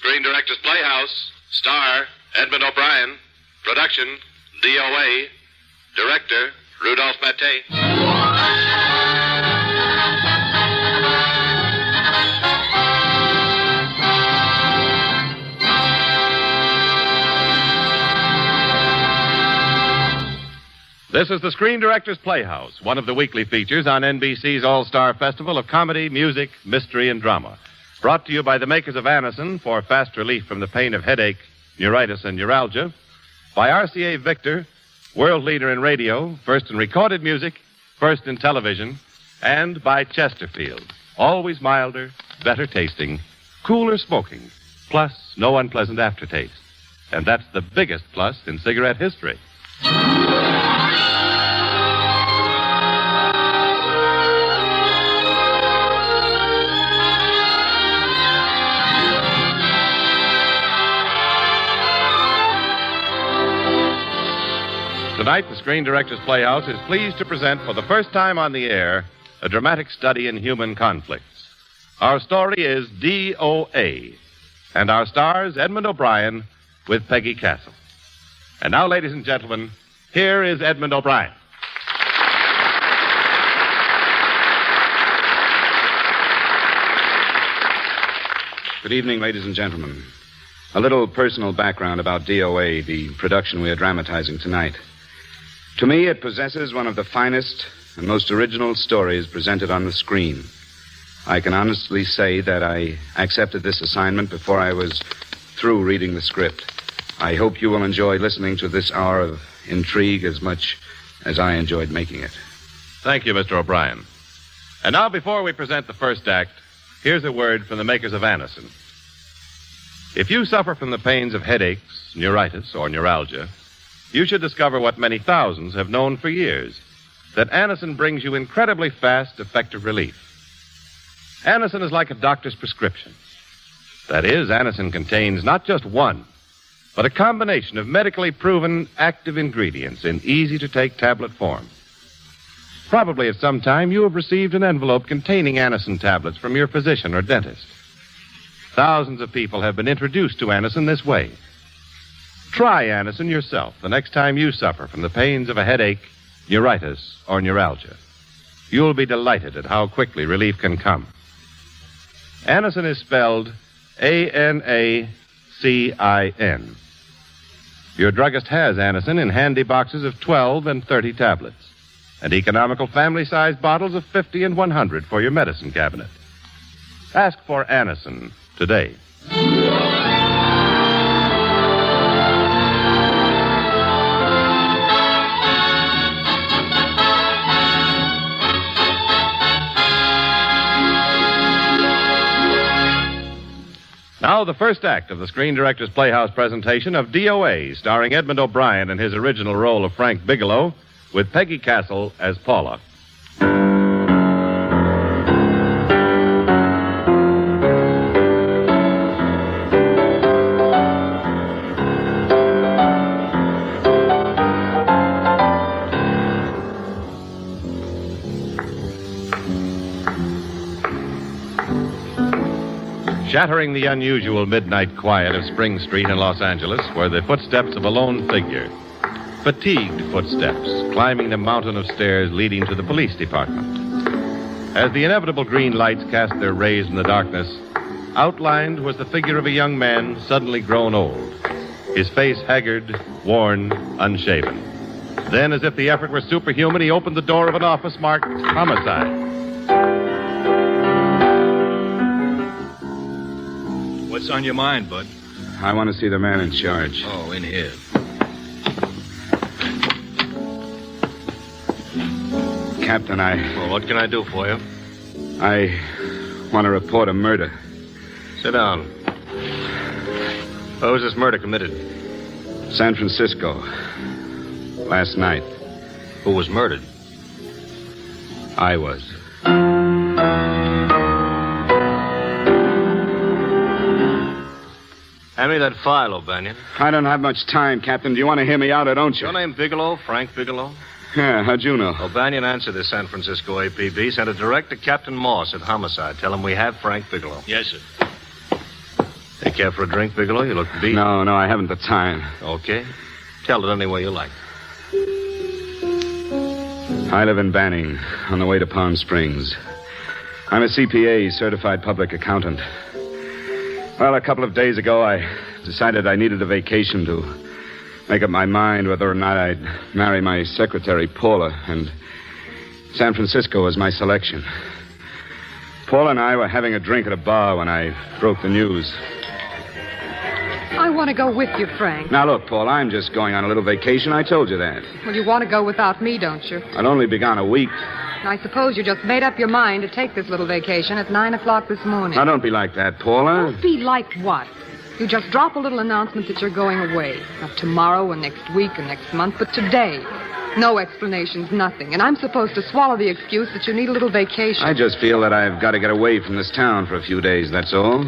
Screen Directors Playhouse. Star, Edmond O'Brien. Production, D.O.A. Director, Rudolph Mattei. This is the Screen Directors Playhouse, one of the weekly features on NBC's All-Star Festival of Comedy, Music, Mystery, and Drama. Brought to you by the makers of Anacin for fast relief from the pain of headache, neuritis, and neuralgia. By RCA Victor, world leader in radio, first in recorded music, first in television. And by Chesterfield, always milder, better tasting, cooler smoking, plus no unpleasant aftertaste. And that's the biggest plus in cigarette history. Tonight, the Screen Directors Playhouse is pleased to present for the first time on the air a dramatic study in human conflicts. Our story is D.O.A., and our stars, Edmond O'Brien with Peggy Castle. And now, ladies and gentlemen, here is Edmond O'Brien. Good evening, ladies and gentlemen. A little personal background about D.O.A., the production we are dramatizing tonight. To me, it possesses one of the finest and most original stories presented on the screen. I can honestly say that I accepted this assignment before I was through reading the script. I hope you will enjoy listening to this hour of intrigue as much as I enjoyed making it. Thank you, Mr. O'Brien. And now, before we present the first act, here's a word from the makers of Anacin. If you suffer from the pains of headaches, neuritis, or neuralgia, you should discover what many thousands have known for years, that Anacin brings you incredibly fast, effective relief. Anacin is like a doctor's prescription. That is, Anacin contains not just one, but a combination of medically proven active ingredients in easy-to-take tablet form. Probably at some time you have received an envelope containing Anacin tablets from your physician or dentist. Thousands of people have been introduced to Anacin this way. Try Anacin yourself the next time you suffer from the pains of a headache, neuritis, or neuralgia. You'll be delighted at how quickly relief can come. Anacin is spelled Anacin. Your druggist has Anacin in handy boxes of 12 and 30 tablets, and economical family-sized bottles of 50 and 100 for your medicine cabinet. Ask for Anacin today. Now, the first act of the Screen Directors Playhouse presentation of D.O.A., starring Edmond O'Brien in his original role of Frank Bigelow, with Peggy Castle as Paula. Shattering the unusual midnight quiet of Spring Street in Los Angeles were the footsteps of a lone figure. Fatigued footsteps, climbing the mountain of stairs leading to the police department. As the inevitable green lights cast their rays in the darkness, outlined was the figure of a young man suddenly grown old. His face haggard, worn, unshaven. Then, as if the effort were superhuman, he opened the door of an office marked homicide. What's on your mind, Bud? I want to see the man in charge. Oh, in here. Captain, Well, what can I do for you? I want to report a murder. Sit down. Where was this murder committed? San Francisco. Last night. Who was murdered? I was. Hand me that file, O'Banion. I don't have much time, Captain. Do you want to hear me out or don't you? Your name Bigelow? Frank Bigelow? Yeah, how'd you know? O'Banion answered the San Francisco APB. Sent it direct to Captain Moss at Homicide. Tell him we have Frank Bigelow. Yes, sir. You care for a drink, Bigelow? You look beat. No, I haven't the time. Okay. Tell it any way you like. I live in Banning, on the way to Palm Springs. I'm a CPA, certified public accountant. Well, a couple of days ago, I decided I needed a vacation to make up my mind whether or not I'd marry my secretary, Paula, and San Francisco was my selection. Paula and I were having a drink at a bar when I broke the news. I want to go with you, Frank. Now, look, Paula, I'm just going on a little vacation. I told you that. Well, you want to go without me, don't you? I'd only be gone a week. I suppose you just made up your mind to take this little vacation at 9 o'clock this morning. Now, don't be like that, Paula. Don't be like what? You just drop a little announcement that you're going away. Not tomorrow or next week or next month, but today. No explanations, nothing. And I'm supposed to swallow the excuse that you need a little vacation. I just feel that I've got to get away from this town for a few days, that's all.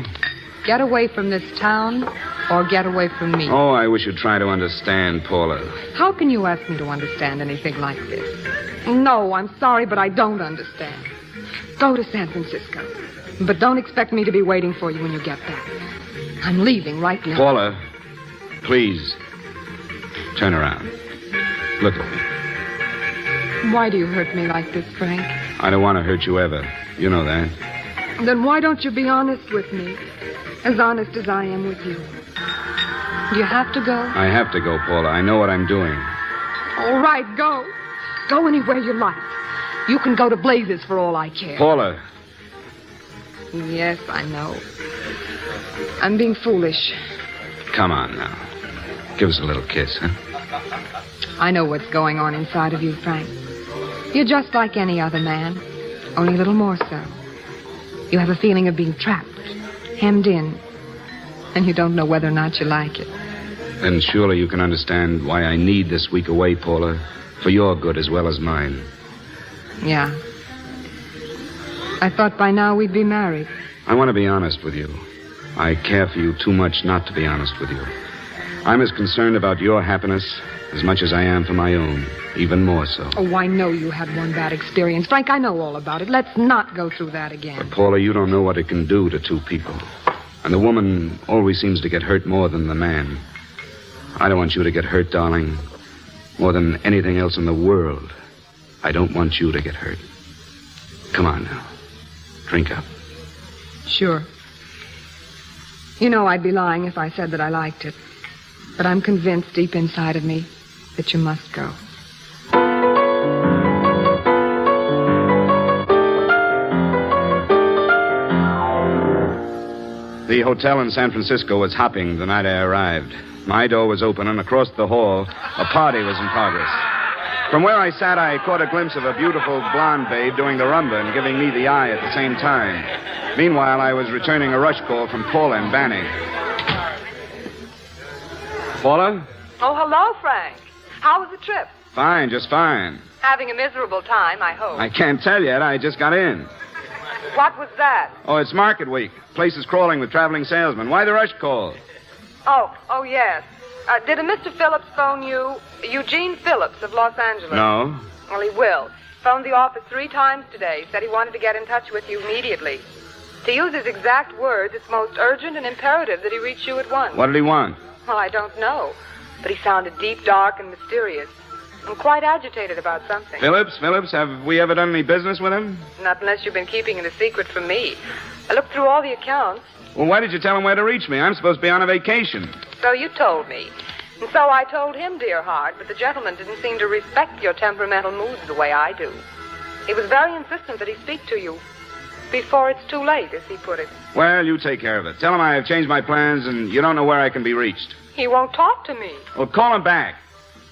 Get away from this town or get away from me? Oh, I wish you'd try to understand, Paula. How can you ask me to understand anything like this? No, I'm sorry, but I don't understand. Go to San Francisco. But don't expect me to be waiting for you when you get back. I'm leaving right now. Paula, please, turn around. Look at me. Why do you hurt me like this, Frank? I don't want to hurt you ever. You know that. Then why don't you be honest with me? As honest as I am with you. Do you have to go? I have to go, Paula. I know what I'm doing. All right, go. Go anywhere you like. You can go to blazes for all I care. Paula. Yes, I know. I'm being foolish. Come on now. Give us a little kiss, huh? I know what's going on inside of you, Frank. You're just like any other man, only a little more so. You have a feeling of being trapped, hemmed in, and you don't know whether or not you like it. Then surely you can understand why I need this week away, Paula, for your good as well as mine. Yeah. I thought by now we'd be married. I want to be honest with you. I care for you too much not to be honest with you. I'm as concerned about your happiness as much as I am for my own, even more so. Oh, I know you had one bad experience. Frank, I know all about it. Let's not go through that again. But, Paula, you don't know what it can do to two people. And the woman always seems to get hurt more than the man. I don't want you to get hurt, darling, more than anything else in the world. I don't want you to get hurt. Come on now. Drink up. Sure. You know I'd be lying if I said that I liked it. But I'm convinced deep inside of me that you must go. The hotel in San Francisco was hopping the night I arrived. My door was open, and across the hall, a party was in progress. From where I sat, I caught a glimpse of a beautiful blonde babe doing the rumba and giving me the eye at the same time. Meanwhile, I was returning a rush call from Paula in Banning. Paula? Oh, hello, Frank. How was the trip? Fine, just fine. Having a miserable time, I hope. I can't tell yet. I just got in. What was that? Oh, it's market week. Place is crawling with traveling salesmen. Why the rush call? Oh, yes. Did a Mr. Phillips phone you? Eugene Phillips of Los Angeles. No. Well, he will. Phoned the office 3 times today. Said he wanted to get in touch with you immediately. To use his exact words, it's most urgent and imperative that he reach you at once. What did he want? Well, I don't know. But he sounded deep, dark, and mysterious. I'm quite agitated about something. Phillips, have we ever done any business with him? Not unless you've been keeping it a secret from me. I looked through all the accounts. Well, why did you tell him where to reach me? I'm supposed to be on a vacation. So you told me. And so I told him, dear heart, but the gentleman didn't seem to respect your temperamental moods the way I do. He was very insistent that he speak to you before it's too late, as he put it. Well, you take care of it. Tell him I have changed my plans and you don't know where I can be reached. He won't talk to me. Well, call him back.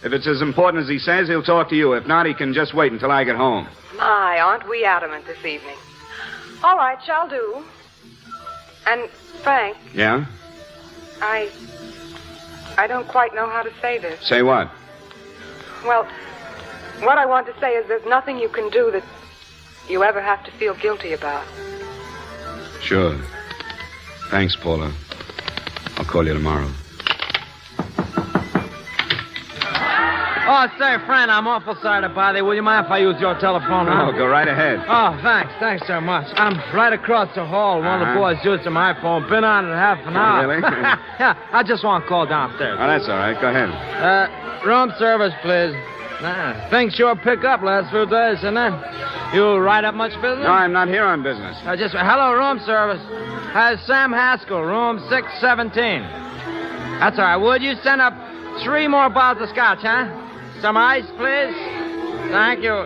If it's as important as he says, he'll talk to you. If not, he can just wait until I get home. My, aren't we adamant this evening? All right, shall do. And, Frank. Yeah? I don't quite know how to say this. Say what? Well, what I want to say is there's nothing you can do that you ever have to feel guilty about. Sure. Thanks, Paula. I'll call you tomorrow. Oh, say, friend, I'm awful sorry to bother you. Will you mind if I use your telephone? Oh, go right ahead. Oh, thanks. Thanks so much. I'm right across the hall. One of the boys used my phone. Been on it half an hour. Really? Yeah, I just want to call downstairs. Oh, that's all right. Go ahead. Room service, please. Things sure pick up last few days, isn't it? You write up much business? No, I'm not here on business. Hello, room service. Sam Haskell, room 617. That's all right. Would you send up 3 more bottles of scotch, huh? Some ice, please. Thank you.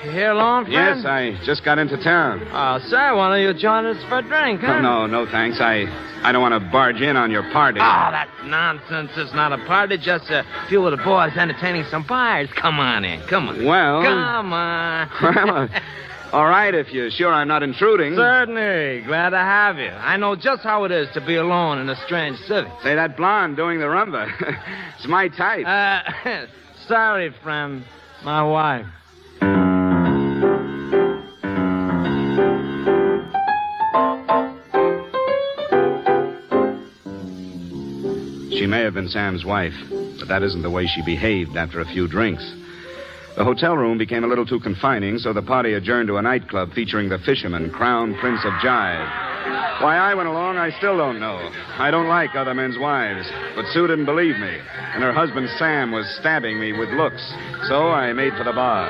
You here alone, friend? Yes, I just got into town. Oh, sir, why don't you join us for a drink, huh? Oh, no, thanks. I don't want to barge in on your party. Oh, that's nonsense. It's not a party, just a few of the boys entertaining some buyers. Come on in. Come on. Well... Come on. Well, all right, if you're sure I'm not intruding. Certainly. Glad to have you. I know just how it is to be alone in a strange city. Say, that blonde doing the rumba. It's my type. Sorry, friend. My wife. She may have been Sam's wife, but that isn't the way she behaved after a few drinks. The hotel room became a little too confining, so the party adjourned to a nightclub featuring the fisherman, Crown Prince of Jive. Why I went along, I still don't know. I don't like other men's wives, but Sue didn't believe me, and her husband Sam was stabbing me with looks, so I made for the bar.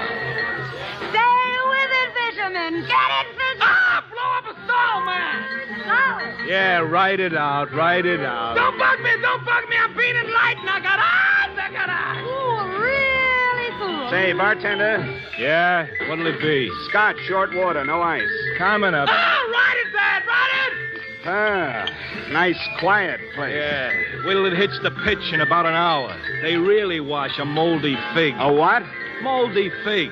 Stay with it, fisherman. Get it, fisherman. Ah, blow up a stall, man. Oh. Yeah, write it out. Don't bug me. I'm being enlightened. I got eyes. Ooh, really cool. Say, bartender, Yeah, what'll it be? scotch, short water, no ice. Coming up. Ride it, Dad. Ah, nice, quiet place. Yeah, wait till it hits the pitch in about an hour. They really wash a moldy fig. A what? Moldy fig.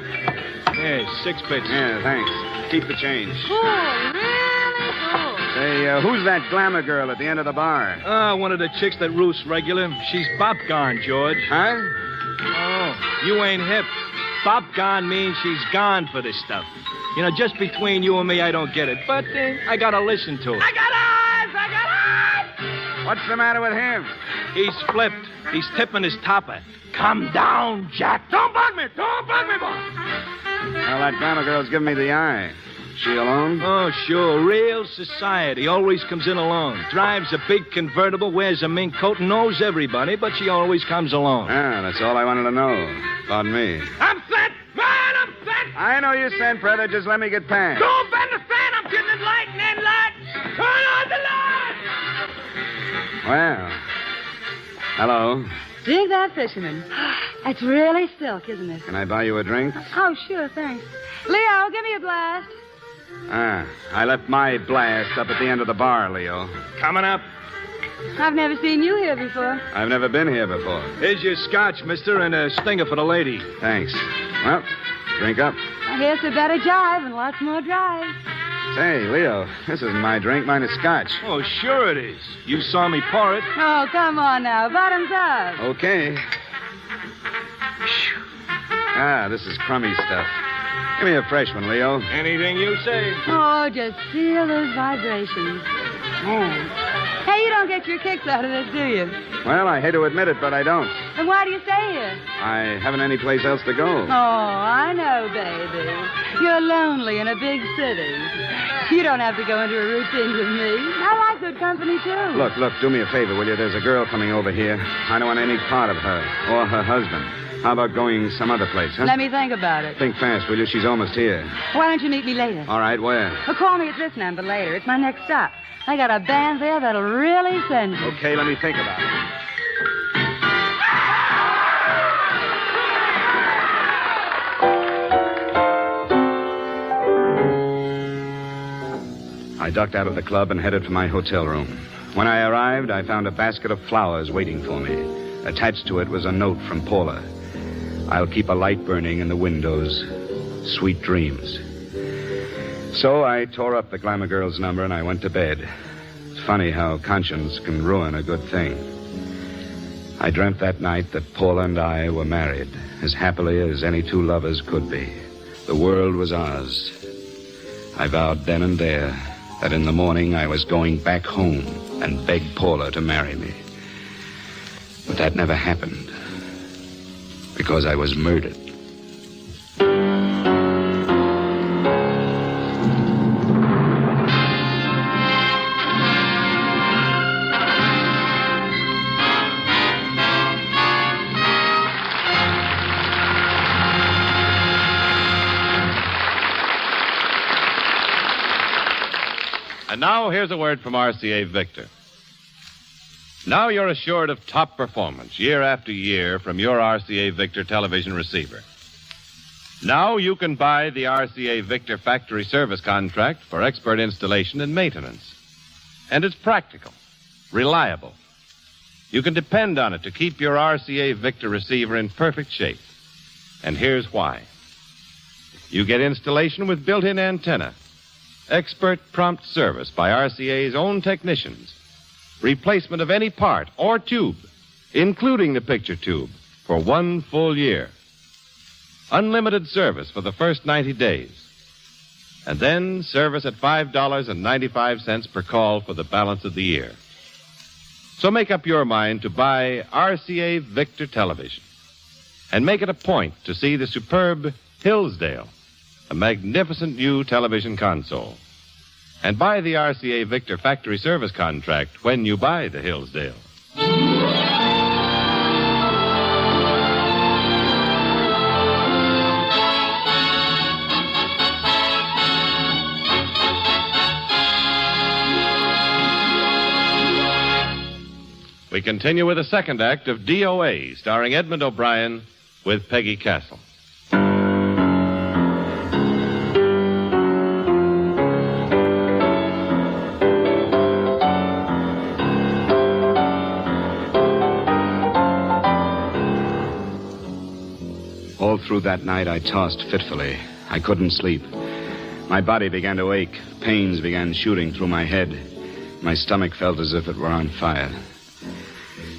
Yeah, 6 bits. Yeah, thanks. Keep the change. Cool, really cool. Say, who's that glamour girl at the end of the bar? One of the chicks that roosts regular. She's bop-gone, George. Huh? Oh, you ain't hip. Bop-gone means she's gone for this stuff. You know, just between you and me, I don't get it. But I gotta listen to it. I got eyes. What's the matter with him? He's flipped. He's tipping his topper. Come down, Jack. Don't bug me, boy. Well, that glamour girl's giving me the eye. She alone? Oh, sure. Real society. Always comes in alone. Drives a big convertible, wears a mink coat, and knows everybody, but she always comes alone. Ah, that's all I wanted to know. Pardon me. I'm sent. Man, I'm sent. I know you sent, brother. Just let me get past. Don't bend the fan. I'm getting enlightened. Turn on the light. Well. Hello. Dig that, fisherman. That's really silk, isn't it? Can I buy you a drink? Oh, sure, thanks. Leo, give me a blast. Ah, I left my blast up at the end of the bar, Leo. Coming up. I've never seen you here before. I've never been here before. Here's your scotch, mister, and a stinger for the lady. Thanks. Well, drink up. I guess a better jive and lots more drive. Say, Leo, this isn't my drink. Mine is scotch. Oh, sure it is. You saw me pour it. Oh, come on now. Bottoms up. Okay. Ah, this is crummy stuff. Give me a fresh one, Leo. Anything you say. Oh, just feel those vibrations. Man. Hey, you don't get your kicks out of this, do you? Well, I hate to admit it, but I don't. Then why do you stay here? I haven't any place else to go. Oh, I know, baby. You're lonely in a big city. You don't have to go into a routine with me. I like good company, too. Look, do me a favor, will you? There's a girl coming over here. I don't want any part of her or her husband. How about going some other place, huh? Let me think about it. Think fast, will you? She's almost here. Why don't you meet me later? All right, where? Well, call me at this number later. It's my next stop. I got a band there that'll really send you. Okay, let me think about it. I ducked out of the club and headed for my hotel room. When I arrived, I found a basket of flowers waiting for me. Attached to it was a note from Paula. I'll keep a light burning in the windows. Sweet dreams. So I tore up the glamour girl's number and I went to bed. It's funny how conscience can ruin a good thing. I dreamt that night that Paula and I were married, as happily as any two lovers could be. The world was ours. I vowed then and there that in the morning I was going back home and beg Paula to marry me. But that never happened. Because I was murdered. And now, here's a word from RCA Victor. Now you're assured of top performance year after year from your RCA Victor television receiver. Now you can buy the RCA Victor factory service contract for expert installation and maintenance. And it's practical, reliable. You can depend on it to keep your RCA Victor receiver in perfect shape. And here's why. You get installation with built-in antenna, expert prompt service by RCA's own technicians, replacement of any part or tube, including the picture tube, for 1 full year, unlimited service for the first 90 days, and then service at $5.95 per call for the balance of the year. So make up your mind to buy RCA Victor television and make it a point to see the superb Hillsdale, a magnificent new television console. And buy the RCA Victor factory service contract when you buy the Hillsdale. We continue with the second act of D.O.A., starring Edmond O'Brien with Peggy Castle. All through that night, I tossed fitfully. I couldn't sleep. My body began to ache. Pains began shooting through my head. My stomach felt as if it were on fire.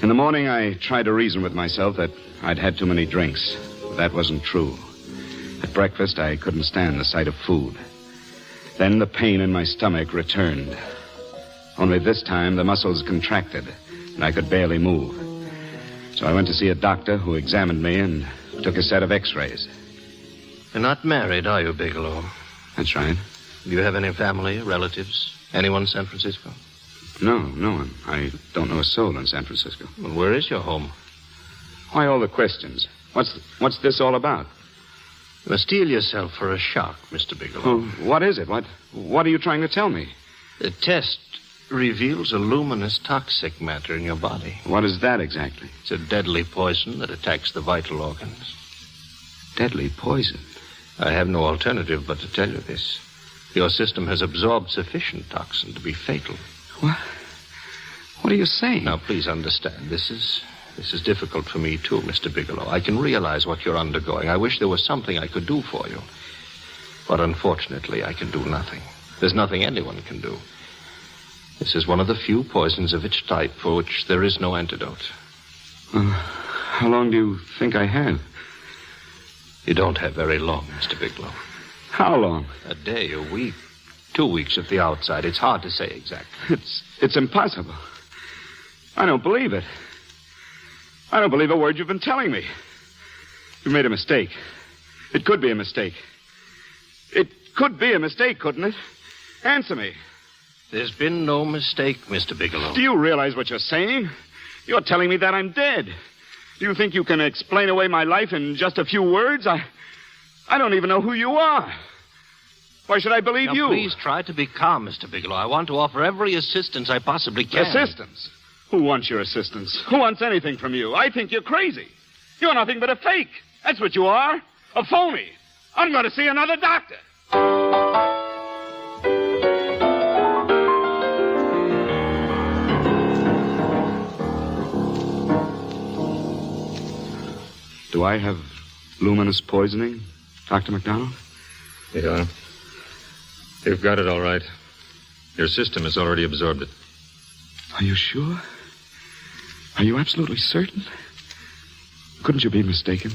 In the morning, I tried to reason with myself that I'd had too many drinks. But that wasn't true. At breakfast, I couldn't stand the sight of food. Then the pain in my stomach returned. Only this time, the muscles contracted, and I could barely move. So I went to see a doctor who examined me and took a set of x-rays. You're not married, are you, Bigelow? That's right. Do you have any family, relatives, anyone in San Francisco? No one. I don't know a soul in San Francisco. Well, where is your home? Why all the questions? What's this all about? You must steel yourself for a shock, Mr. Bigelow. Oh, what is it? What are you trying to tell me? The test reveals a luminous toxic matter in your body. What is that exactly? It's a deadly poison that attacks the vital organs. Deadly poison? I have no alternative but to tell you this. Your system has absorbed sufficient toxin to be fatal. What? What are you saying? Now, please understand, this is difficult for me, too, Mr. Bigelow. I can realize what you're undergoing. I wish there was something I could do for you. But unfortunately, I can do nothing. There's nothing anyone can do. This is one of the few poisons of its type for which there is no antidote. How long do you think I have? You don't have very long, Mr. Bigelow. How long? A day, a week, 2 weeks at the outside. It's hard to say exactly. It's impossible. I don't believe it. I don't believe a word you've been telling me. You've made a mistake. It could be a mistake. It could be a mistake, couldn't it? Answer me. There's been no mistake, Mr. Bigelow. Do you realize what you're saying? You're telling me that I'm dead. Do you think you can explain away my life in just a few words? I don't even know who you are. Why should I believe you? Please try to be calm, Mr. Bigelow. I want to offer every assistance I possibly can. Assistance? Who wants your assistance? Who wants anything from you? I think you're crazy. You're nothing but a fake. That's what you are. A phony. I'm going to see another doctor. Do I have luminous poisoning, Dr. McDonald? Yeah. You've got it all right. Your system has already absorbed it. Are you sure? Are you absolutely certain? Couldn't you be mistaken?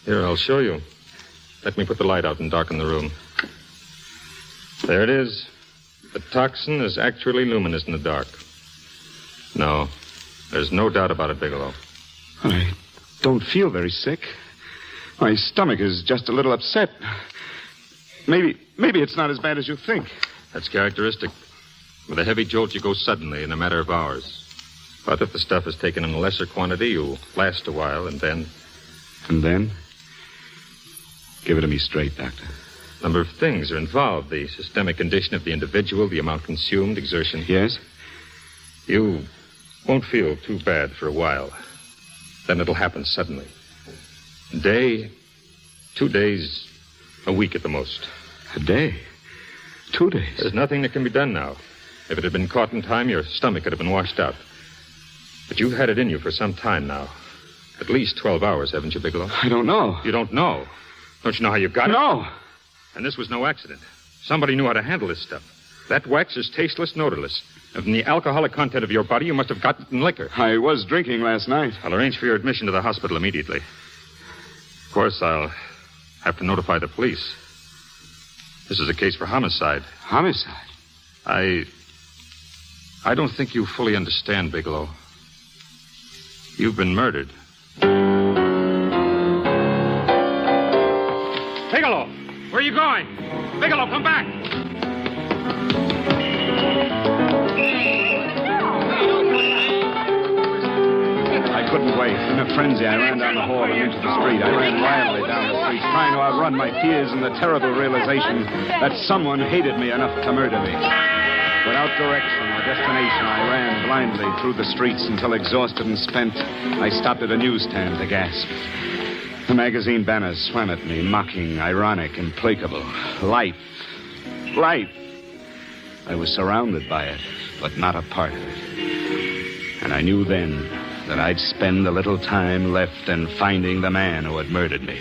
Here, I'll show you. Let me put the light out and darken the room. There it is. The toxin is actually luminous in the dark. No, there's no doubt about it, Bigelow. I don't feel very sick. My stomach is just a little upset. Maybe it's not as bad as you think. That's characteristic. With a heavy jolt, you go suddenly in a matter of hours. But if the stuff is taken in a lesser quantity, you'll last a while, and then... And then? Give it to me straight, Doctor. A number of things are involved. The systemic condition of the individual, the amount consumed, exertion. Yes? You won't feel too bad for a while. Then it'll happen suddenly. A day, 2 days, a week at the most. A day? 2 days? There's nothing that can be done now. If it had been caught in time, your stomach could have been washed out. But you've had it in you for some time now. At least 12 hours, haven't you, Bigelow? I don't know. You don't know? Don't you know how you got it? No. And this was no accident. Somebody knew how to handle this stuff. That wax is tasteless and odorless. And from the alcoholic content of your body, you must have gotten it in liquor. I was drinking last night. I'll arrange for your admission to the hospital immediately. Of course, I'll have to notify the police. This is a case for homicide. Homicide? I don't think you fully understand, Bigelow. You've been murdered. Bigelow! Where are you going? Bigelow, come back! I couldn't wait. In a frenzy, I ran down the hall and into the street. I ran wildly down the street, trying to outrun my fears and the terrible realization that someone hated me enough to murder me. Without direction or destination, I ran blindly through the streets until, exhausted and spent, I stopped at a newsstand to gasp. The magazine banners swam at me, mocking, ironic, implacable. Life. Life. I was surrounded by it, but not a part of it. And I knew then that I'd spend the little time left in finding the man who had murdered me.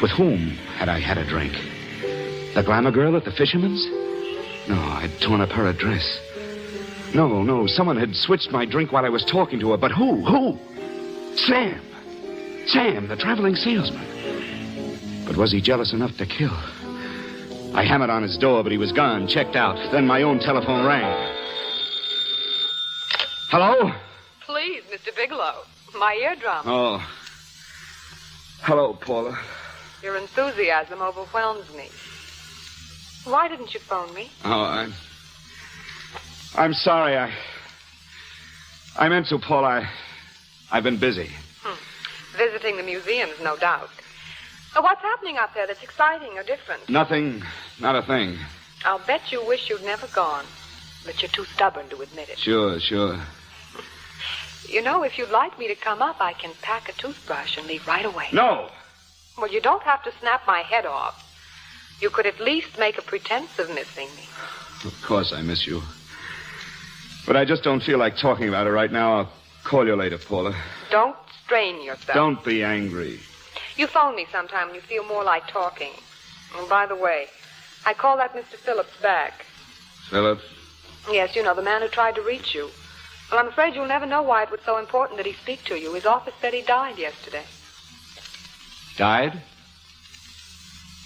With whom had I had a drink? The glamour girl at the fisherman's? No, I'd torn up her address. No, someone had switched my drink while I was talking to her, but who? Who? Sam, the traveling salesman. But was he jealous enough to kill? I hammered on his door, but he was gone, checked out. Then my own telephone rang. Hello? Please, Mr. Bigelow. My eardrum. Oh. Hello, Paula. Your enthusiasm overwhelms me. Why didn't you phone me? Oh, I'm sorry. I meant to, Paula. I've been busy. Visiting the museums, no doubt. What's happening out there that's exciting or different? Nothing. Not a thing. I'll bet you wish you'd never gone. But you're too stubborn to admit it. Sure. You know, if you'd like me to come up, I can pack a toothbrush and leave right away. No. Well, you don't have to snap my head off. You could at least make a pretense of missing me. Of course I miss you. But I just don't feel like talking about it right now. I'll call you later, Paula. Don't strain yourself. Don't be angry. You phone me sometime when you feel more like talking. And by the way, I call that Mr. Phillips back. Philip? Yes, you know, the man who tried to reach you. Well, I'm afraid you'll never know why it was so important that he speak to you. His office said he died yesterday. Died?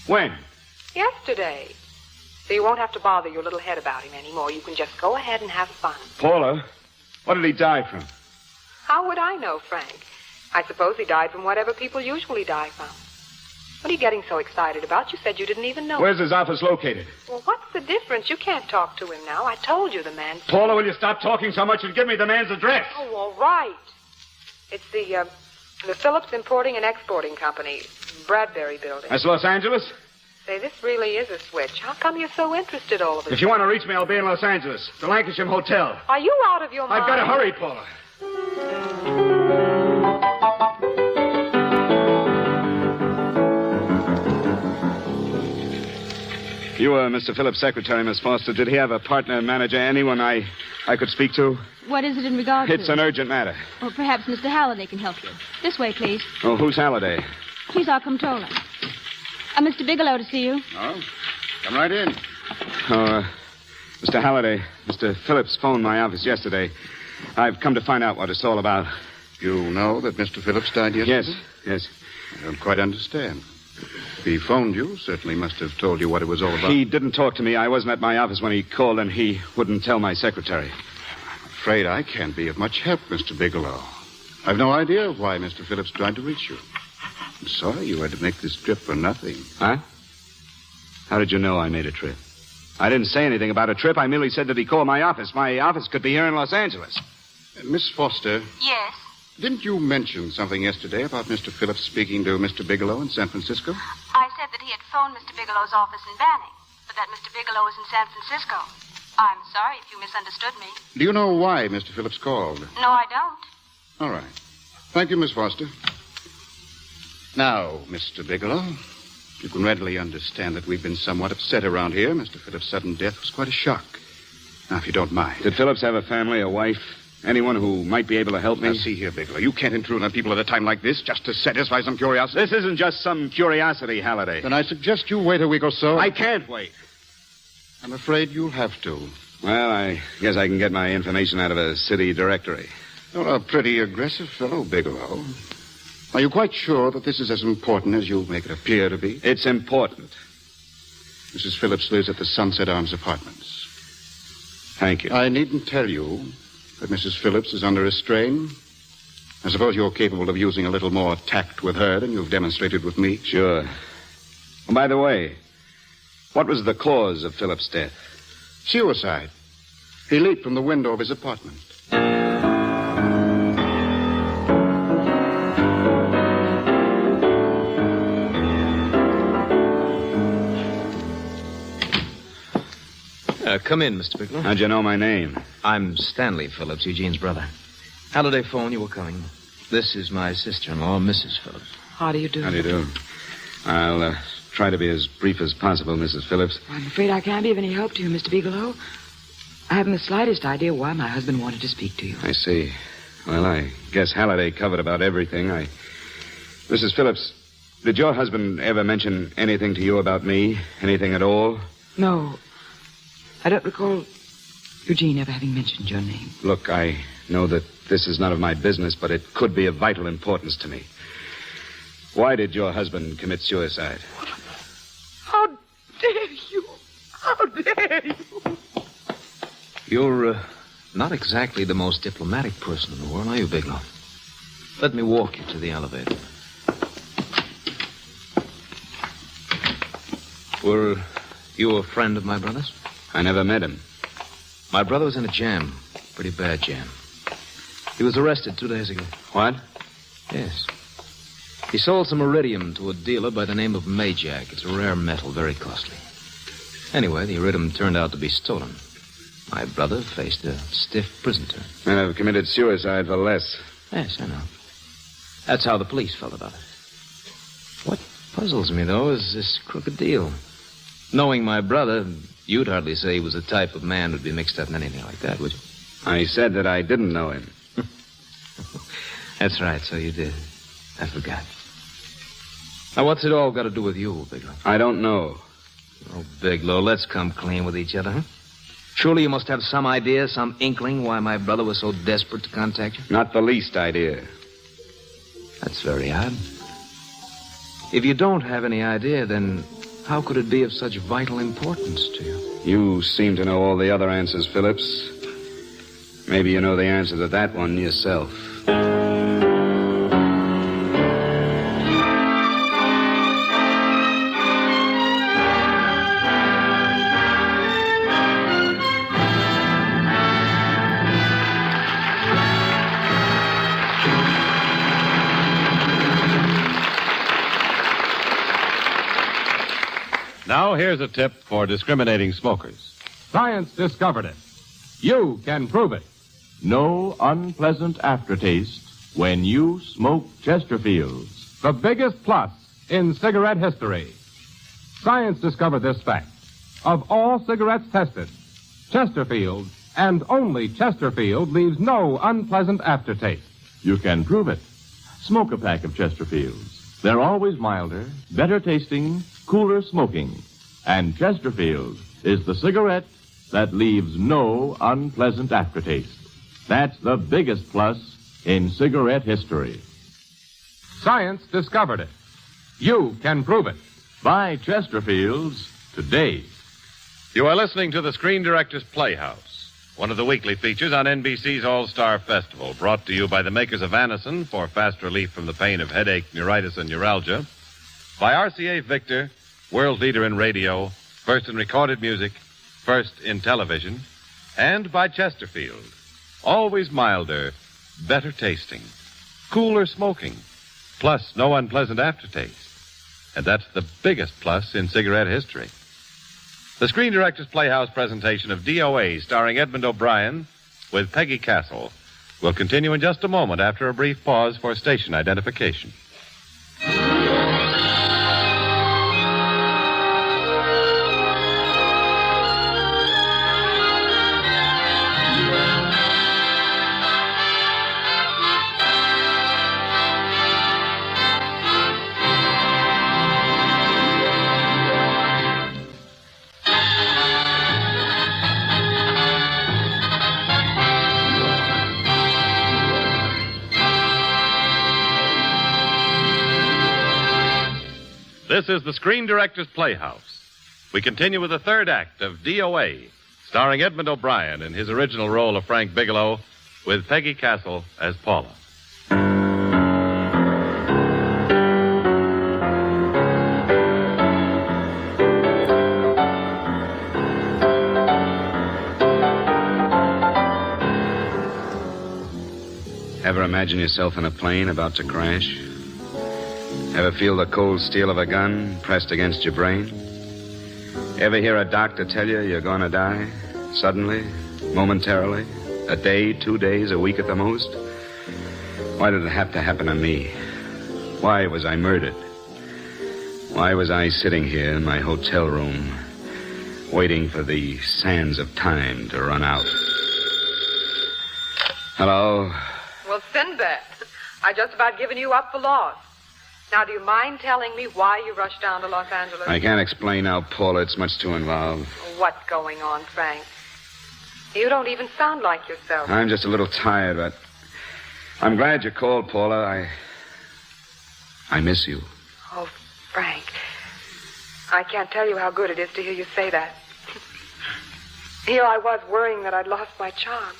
When? Yesterday. So you won't have to bother your little head about him anymore. You can just go ahead and have fun. Paula, what did he die from? How would I know, Frank? I suppose he died from whatever people usually die from. What are you getting so excited about? You said you didn't even know. Where's his office located? Well, what's the difference? You can't talk to him now. I told you the man... Paula, will you stop talking so much and give me the man's address? Oh, all right. It's the Phillips Importing and Exporting Company, Bradbury Building. That's Los Angeles? Say, this really is a switch. How come you're so interested all of a sudden? If you want to reach me, I'll be in Los Angeles. The Lancashire Hotel. Are you out of your mind? I've got to hurry, Paula. You were Mr. Phillips' secretary, Miss Foster. Did he have a partner, manager, anyone I could speak to? What is it in regard to? It's an urgent matter. Well, perhaps Mr. Halliday can help you. This way, please. Oh, who's Halliday? He's our comptroller. Mr. Bigelow to see you. Oh, come right in. Oh, Mr. Halliday, Mr. Phillips phoned my office yesterday. I've come to find out what it's all about. You know that Mr. Phillips died yesterday? Yes. I don't quite understand. If he phoned you, certainly must have told you what it was all about. He didn't talk to me. I wasn't at my office when he called, and he wouldn't tell my secretary. I'm afraid I can't be of much help, Mr. Bigelow. I've no idea why Mr. Phillips tried to reach you. I'm sorry you had to make this trip for nothing. Huh? How did you know I made a trip? I didn't say anything about a trip. I merely said that he called my office. My office could be here in Los Angeles. Miss Foster. Yes? Didn't you mention something yesterday about Mr. Phillips speaking to Mr. Bigelow in San Francisco? I said that he had phoned Mr. Bigelow's office in Banning, but that Mr. Bigelow was in San Francisco. I'm sorry if you misunderstood me. Do you know why Mr. Phillips called? No, I don't. All right. Thank you, Miss Foster. Now, Mr. Bigelow, you can readily understand that we've been somewhat upset around here. Mr. Phillips' sudden death was quite a shock. Now, if you don't mind. Did Phillips have a family, a wife, anyone who might be able to help me? Now, see here, Bigelow. You can't intrude on people at a time like this just to satisfy some curiosity. This isn't just some curiosity, Halliday. Then I suggest you wait a week or so. I can't wait. I'm afraid you'll have to. Well, I guess I can get my information out of a city directory. You're a pretty aggressive fellow, Bigelow. Are you quite sure that this is as important as you make it appear to be? It's important. Mrs. Phillips lives at the Sunset Arms Apartments. Thank you. I needn't tell you that Mrs. Phillips is under a strain. I suppose you're capable of using a little more tact with her than you've demonstrated with me. Sure. Oh, by the way, what was the cause of Phillips' death? Suicide. He leaped from the window of his apartment. Come in, Mr. Bigelow. How'd you know my name? I'm Stanley Phillips, Eugene's brother. Halliday phoned you were coming. This is my sister-in-law, Mrs. Phillips. How do you do? How do you do? I'll try to be as brief as possible, Mrs. Phillips. I'm afraid I can't be of any help to you, Mr. Bigelow. I haven't the slightest idea why my husband wanted to speak to you. I see. Well, I guess Halliday covered about everything. Mrs. Phillips, did your husband ever mention anything to you about me? Anything at all? No. I don't recall Eugene ever having mentioned your name. Look, I know that this is none of my business, but it could be of vital importance to me. Why did your husband commit suicide? How dare you? How dare you? You're not exactly the most diplomatic person in the world, are you, Bigelow? Let me walk you to the elevator. Were you a friend of my brother's? I never met him. My brother was in a jam. Pretty bad jam. He was arrested 2 days ago. What? Yes. He sold some iridium to a dealer by the name of Majak. It's a rare metal, very costly. Anyway, the iridium turned out to be stolen. My brother faced a stiff prison term. Men have committed suicide for less. Yes, I know. That's how the police felt about it. What puzzles me, though, is this crooked deal. Knowing my brother, you'd hardly say he was the type of man who'd be mixed up in anything like that, would you? I said that I didn't know him. That's right, so you did. I forgot. Now, what's it all got to do with you, Bigelow? I don't know. Oh, Bigelow, let's come clean with each other, huh? Surely you must have some idea, some inkling why my brother was so desperate to contact you? Not the least idea. That's very odd. If you don't have any idea, then how could it be of such vital importance to you? You seem to know all the other answers, Phillips. Maybe you know the answer to that one yourself. Now, here's a tip for discriminating smokers. Science discovered it. You can prove it. No unpleasant aftertaste when you smoke Chesterfields, the biggest plus in cigarette history. Science discovered this fact. Of all cigarettes tested, Chesterfield, and only Chesterfield, leaves no unpleasant aftertaste. You can prove it. Smoke a pack of Chesterfields. They're always milder, better tasting, cooler smoking. And Chesterfield is the cigarette that leaves no unpleasant aftertaste. That's the biggest plus in cigarette history. Science discovered it. You can prove it. Buy Chesterfields today. You are listening to the Screen Director's Playhouse, one of the weekly features on NBC's All-Star Festival, brought to you by the makers of Anacin for fast relief from the pain of headache, neuritis, and neuralgia, by RCA Victor, world leader in radio, first in recorded music, first in television, and by Chesterfield, always milder, better tasting, cooler smoking, plus no unpleasant aftertaste. And that's the biggest plus in cigarette history. The Screen Directors Playhouse presentation of D.O.A. starring Edmond O'Brien with Peggy Castle will continue in just a moment after a brief pause for station identification. This is the Screen Directors Playhouse. We continue with the third act of D.O.A., starring Edmond O'Brien in his original role of Frank Bigelow, with Peggy Castle as Paula. Ever imagine yourself in a plane about to crash? Ever feel the cold steel of a gun pressed against your brain? Ever hear a doctor tell you you're going to die? Suddenly, momentarily, a day, 2 days, a week at the most? Why did it have to happen to me? Why was I murdered? Why was I sitting here in my hotel room, waiting for the sands of time to run out? Hello? Well, Sinbad, I just about given you up for lost. Now, do you mind telling me why you rushed down to Los Angeles? I can't explain now, Paula. It's much too involved. What's going on, Frank? You don't even sound like yourself. I'm just a little tired, but I'm glad you called, Paula. I miss you. Oh, Frank, I can't tell you how good it is to hear you say that. Here I was worrying that I'd lost my charm.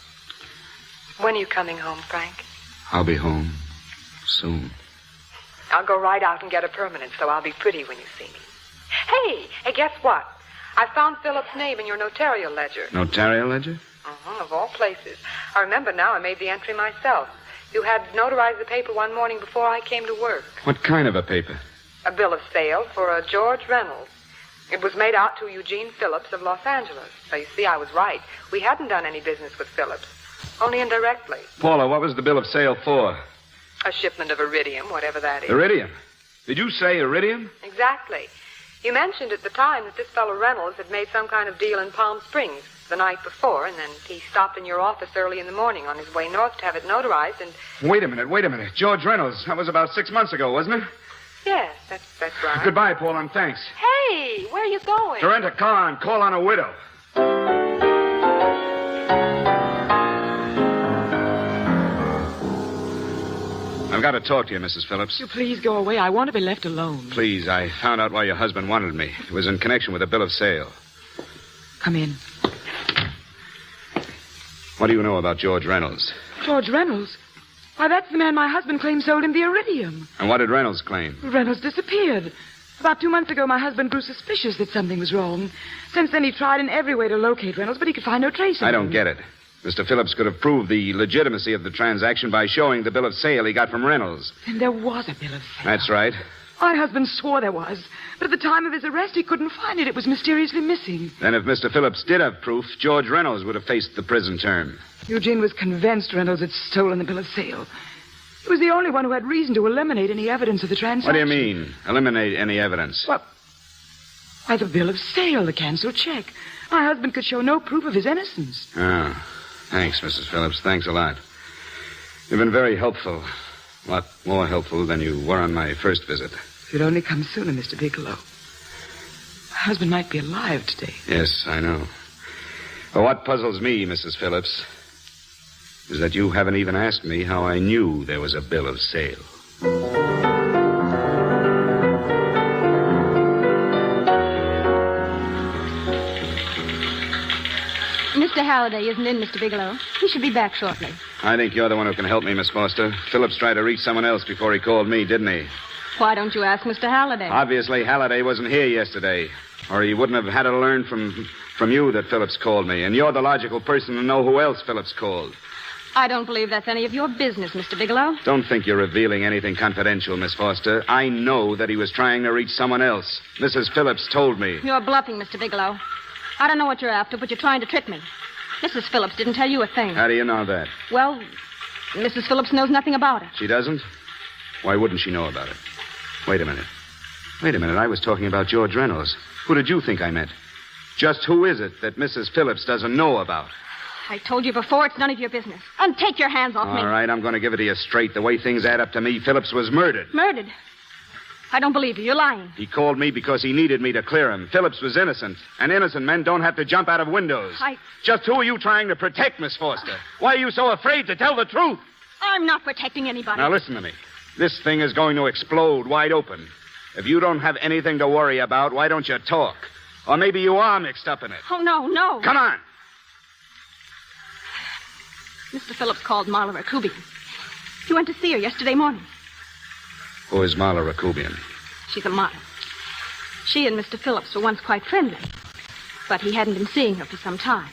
When are you coming home, Frank? I'll be home soon. I'll go right out and get a permanent, so I'll be pretty when you see me. Hey, guess what? I found Philip's name in your notarial ledger. Notarial ledger? Of all places. I remember now I made the entry myself. You had notarized the paper one morning before I came to work. What kind of a paper? A bill of sale for a George Reynolds. It was made out to Eugene Phillips of Los Angeles. So you see, I was right. We hadn't done any business with Phillips. Only indirectly. Paula, what was the bill of sale for? A shipment of iridium, whatever that is. Iridium? Did you say iridium? Exactly. You mentioned at the time that this fellow Reynolds had made some kind of deal in Palm Springs the night before, and then he stopped in your office early in the morning on his way north to have it notarized, and... Wait a minute. George Reynolds. That was about 6 months ago, wasn't it? Yes, that's right. Goodbye, Paula, and thanks. Hey, where are you going? To rent a car and call on a widow. I've got to talk to you, Mrs. Phillips. You please go away. I want to be left alone. Please, I found out why your husband wanted me. It was in connection with a bill of sale. Come in. What do you know about George Reynolds? George Reynolds? Why, that's the man my husband claimed sold him the iridium. And what did Reynolds claim? Reynolds disappeared. About 2 months ago, my husband grew suspicious that something was wrong. Since then, he tried in every way to locate Reynolds, but he could find no trace of him. I don't get it. Mr. Phillips could have proved the legitimacy of the transaction by showing the bill of sale he got from Reynolds. Then there was a bill of sale. That's right. My husband swore there was. But at the time of his arrest, he couldn't find it. It was mysteriously missing. Then if Mr. Phillips did have proof, George Reynolds would have faced the prison term. Eugene was convinced Reynolds had stolen the bill of sale. He was the only one who had reason to eliminate any evidence of the transaction. What do you mean, eliminate any evidence? Why, the bill of sale, the canceled check. My husband could show no proof of his innocence. Oh, thanks, Mrs. Phillips. Thanks a lot. You've been very helpful. A lot more helpful than you were on my first visit. If you'd only come sooner, Mr. Bigelow. My husband might be alive today. Yes, I know. But what puzzles me, Mrs. Phillips, is that you haven't even asked me how I knew there was a bill of sale. Mr. Mr. Halliday isn't in, Mr. Bigelow. He should be back shortly. I think you're the one who can help me, Miss Foster. Phillips tried to reach someone else before he called me, didn't he? Why don't you ask Mr. Halliday? Obviously, Halliday wasn't here yesterday, or he wouldn't have had to learn from you that Phillips called me, and you're the logical person to know who else Phillips called. I don't believe that's any of your business, Mr. Bigelow. Don't think you're revealing anything confidential, Miss Foster. I know that he was trying to reach someone else. Mrs. Phillips told me. You're bluffing, Mr. Bigelow. I don't know what you're after, but you're trying to trick me. Mrs. Phillips didn't tell you a thing. How do you know that? Well, Mrs. Phillips knows nothing about it. She doesn't? Why wouldn't she know about it? Wait a minute. I was talking about George Reynolds. Who did you think I meant? Just who is it that Mrs. Phillips doesn't know about? I told you before, it's none of your business. And take your hands off me. All right, I'm going to give it to you straight. The way things add up to me, Phillips was murdered. Murdered? I don't believe you. You're lying. He called me because he needed me to clear him. Phillips was innocent, and innocent men don't have to jump out of windows. Just who are you trying to protect, Miss Foster? Why are you so afraid to tell the truth? I'm not protecting anybody. Now, listen to me. This thing is going to explode wide open. If you don't have anything to worry about, why don't you talk? Or maybe you are mixed up in it. Oh, no. Come on. Mr. Phillips called Marla Rakubian. He went to see her yesterday morning. Who is Marla Rakubian? She's a model. She and Mr. Phillips were once quite friendly, but he hadn't been seeing her for some time.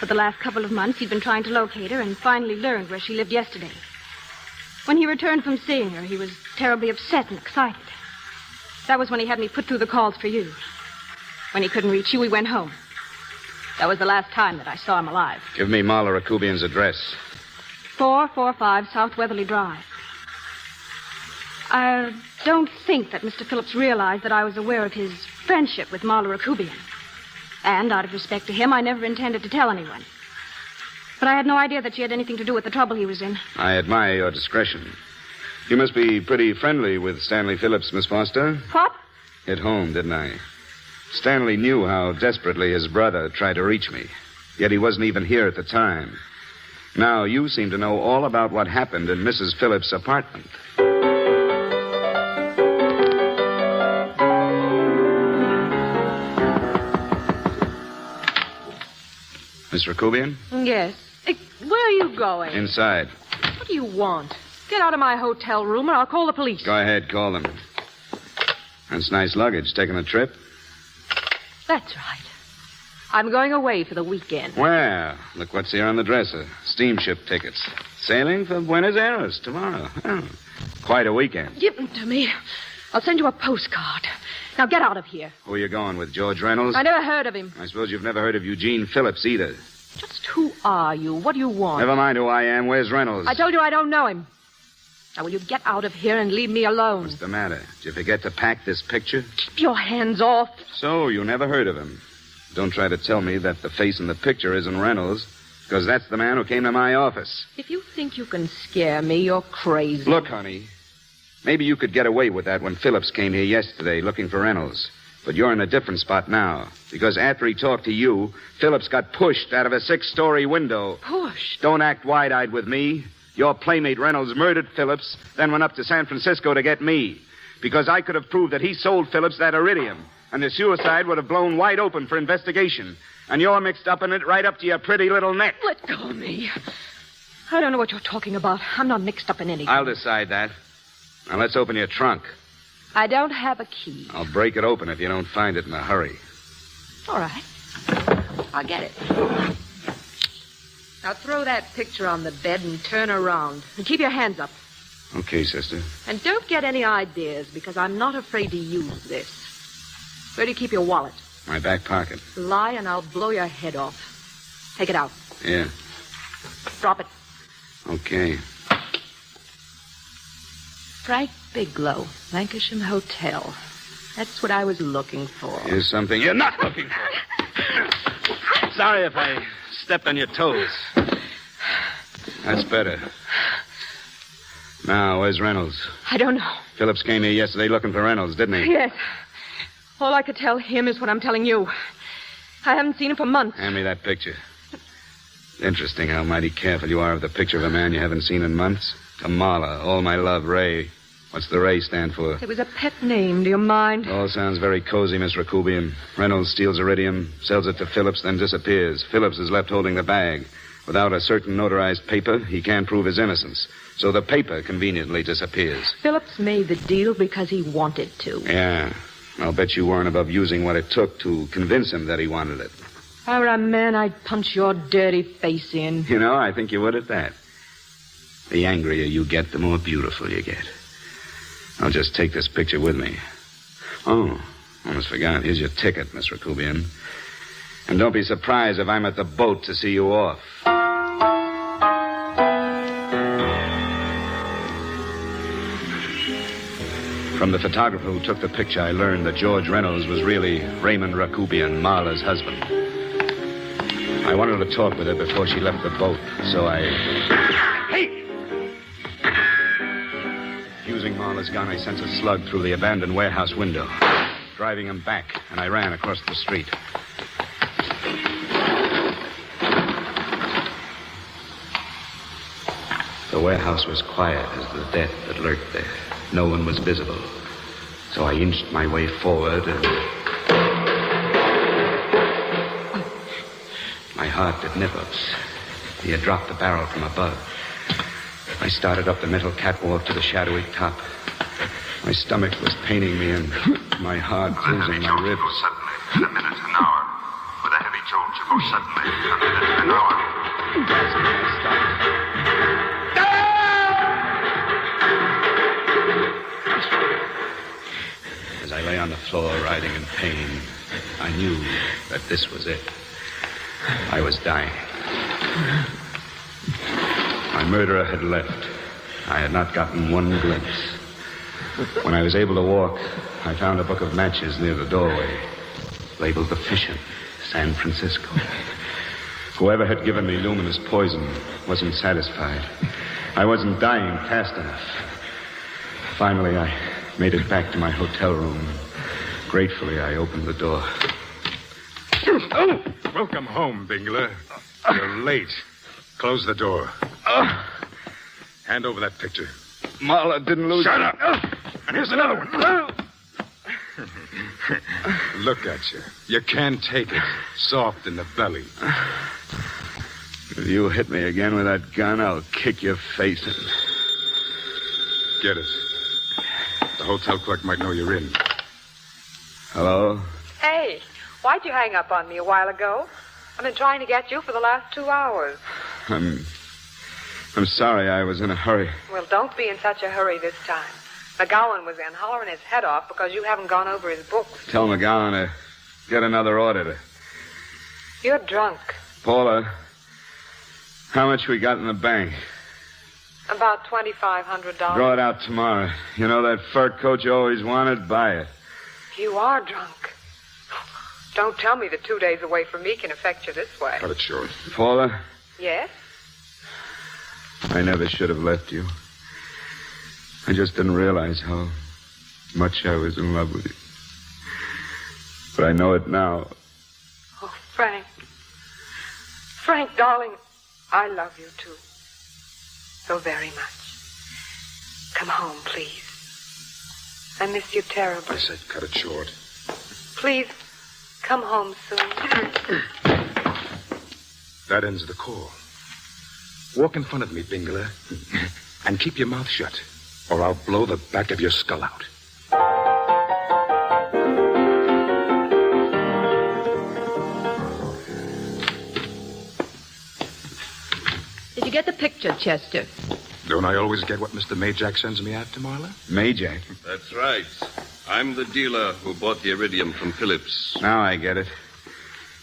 For the last couple of months, he'd been trying to locate her and finally learned where she lived yesterday. When he returned from seeing her, he was terribly upset and excited. That was when he had me put through the calls for you. When he couldn't reach you, we went home. That was the last time that I saw him alive. Give me Marla Rakubian's address. 445 South Weatherly Drive. I don't think that Mr. Phillips realized that I was aware of his friendship with Marla Rakubian. And out of respect to him, I never intended to tell anyone. But I had no idea that she had anything to do with the trouble he was in. I admire your discretion. You must be pretty friendly with Stanley Phillips, Miss Foster. What? Hit home, didn't I? Stanley knew how desperately his brother tried to reach me. Yet he wasn't even here at the time. Now you seem to know all about what happened in Mrs. Phillips' apartment. Miss Rakubian? Yes. Where are you going? Inside. What do you want? Get out of my hotel room or I'll call the police. Go ahead, call them. That's nice luggage. Taking a trip? That's right. I'm going away for the weekend. Well, look what's here on the dresser. Steamship tickets. Sailing for Buenos Aires tomorrow. Oh, quite a weekend. Give them to me. I'll send you a postcard. Now get out of here. Who are you going with, George Reynolds? I never heard of him. I suppose you've never heard of Eugene Phillips either. Just who are you? What do you want? Never mind who I am. Where's Reynolds? I told you I don't know him. Now, will you get out of here and leave me alone? What's the matter? Did you forget to pack this picture? Keep your hands off. So, you never heard of him. Don't try to tell me that the face in the picture isn't Reynolds, because that's the man who came to my office. If you think you can scare me, you're crazy. Look, honey, maybe you could get away with that when Phillips came here yesterday looking for Reynolds. But you're in a different spot now, because after he talked to you, Phillips got pushed out of a 6-story window. Pushed? Don't act wide-eyed with me. Your playmate Reynolds murdered Phillips, then went up to San Francisco to get me. Because I could have proved that he sold Phillips that iridium, and the suicide would have blown wide open for investigation. And you're mixed up in it right up to your pretty little neck. Let go of me. I don't know what you're talking about. I'm not mixed up in anything. I'll decide that. Now, let's open your trunk. I don't have a key. I'll break it open if you don't find it in a hurry. All right. I'll get it. Now throw that picture on the bed and turn around. And keep your hands up. Okay, sister. And don't get any ideas, because I'm not afraid to use this. Where do you keep your wallet? My back pocket. Lie and I'll blow your head off. Take it out. Yeah. Drop it. Okay. Frank Bigelow, Lancashire Hotel. That's what I was looking for. Here's something you're not looking for. Sorry if I stepped on your toes. That's better. Now, where's Reynolds? I don't know. Phillips came here yesterday looking for Reynolds, didn't he? Yes. All I could tell him is what I'm telling you. I haven't seen him for months. Hand me that picture. Interesting how mighty careful you are of the picture of a man you haven't seen in months. To Marla, all my love, Ray. What's the Ray stand for? It was a pet name. Do you mind? All sounds very cozy, Miss Rakubian. Reynolds steals iridium, sells it to Phillips, then disappears. Phillips is left holding the bag. Without a certain notarized paper, he can't prove his innocence. So the paper conveniently disappears. Phillips made the deal because he wanted to. Yeah. I'll bet you weren't above using what it took to convince him that he wanted it. If I were a man, I'd punch your dirty face in. You know, I think you would at that. The angrier you get, the more beautiful you get. I'll just take this picture with me. Oh, almost forgot. Here's your ticket, Miss Rakubian. And don't be surprised if I'm at the boat to see you off. From the photographer who took the picture, I learned that George Reynolds was really Raymond Rakubian, Marla's husband. I wanted to talk with her before she left the boat, so I... Hey! Using Marla's gun, I sent a slug through the abandoned warehouse window, driving him back, and I ran across the street. The warehouse was quiet as the death that lurked there. No one was visible. So I inched my way forward and... My heart did nip-ups. He had dropped the barrel from above. I started up the metal catwalk to the shadowy top. My stomach was paining me and my heart bruising my ribs. Go suddenly, in a minute, an hour. With a heavy jolt, you go suddenly, in a minute, an hour. Gasping, I stopped. As I lay on the floor, writhing in pain, I knew that this was it. I was dying. My murderer had left. I had not gotten one glimpse. When I was able to walk, I found a book of matches near the doorway, labeled The Fisher, San Francisco. Whoever had given me luminous poison wasn't satisfied. I wasn't dying fast enough. Finally, I made it back to my hotel room. Gratefully, I opened the door. Oh! Welcome home, Bingler. You're late. Close the door. Hand over that picture. Marla didn't lose... Shut up! And here's another one. Look at you. You can't take it. Soft in the belly. If you hit me again with that gun, I'll kick your face in. Get it. The hotel clerk might know you're in. Hello? Hey, why'd you hang up on me a while ago? I've been trying to get you for the last 2 hours. I'm sorry, I was in a hurry. Well, don't be in such a hurry this time. McGowan was in, hollering his head off because you haven't gone over his books. Tell McGowan to get another auditor. You're drunk. Paula, how much we got in the bank? About $2,500. Draw it out tomorrow. You know that fur coat you always wanted? Buy it. You are drunk. Don't tell me that 2 days away from me can affect you this way. Cut it short. Paula? Yes? I never should have left you. I just didn't realize how much I was in love with you. But I know it now. Oh, Frank. Frank, darling, I love you, too. So very much. Come home, please. I miss you terribly. I said cut it short. Please, come home soon. That ends the call. Walk in front of me, Bingler, and keep your mouth shut, or I'll blow the back of your skull out. Did you get the picture, Chester? Don't I always get what Mr. Majak sends me after, Marla? Majak? That's right. I'm the dealer who bought the iridium from Phillips. Now I get it.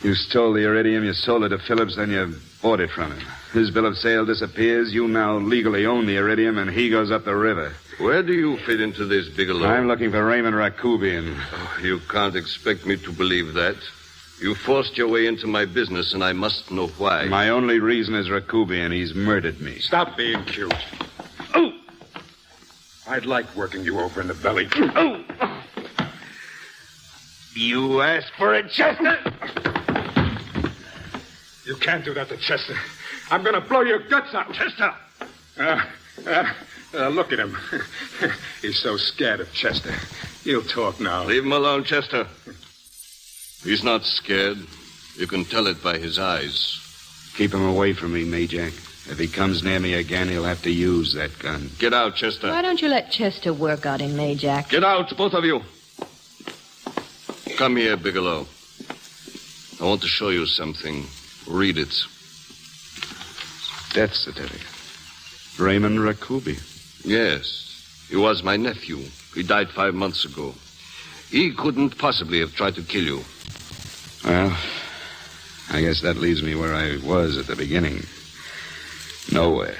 You stole the iridium, you sold it to Phillips, then you bought it from him. His bill of sale disappears, you now legally own the iridium, and he goes up the river. Where do you fit into this, Bigelow? I'm looking for Raymond Rakubian. Oh, you can't expect me to believe that. You forced your way into my business, and I must know why. My only reason is Rakubian. He's murdered me. Stop being cute. Oh! I'd like working you over in the belly. Oh! You asked for it, Chester! You can't do that to Chester. I'm going to blow your guts out. Chester! Look at him. He's so scared of Chester. He'll talk now. Leave him alone, Chester. He's not scared. You can tell it by his eyes. Keep him away from me, Majak. If he comes near me again, he'll have to use that gun. Get out, Chester. Why don't you let Chester work on him, Majak? Get out, both of you. Come here, Bigelow. I want to show you something. Read it. Death certificate. Raymond Rakubi. Yes. He was my nephew. He died 5 months ago. He couldn't possibly have tried to kill you. Well, I guess that leaves me where I was at the beginning. Nowhere.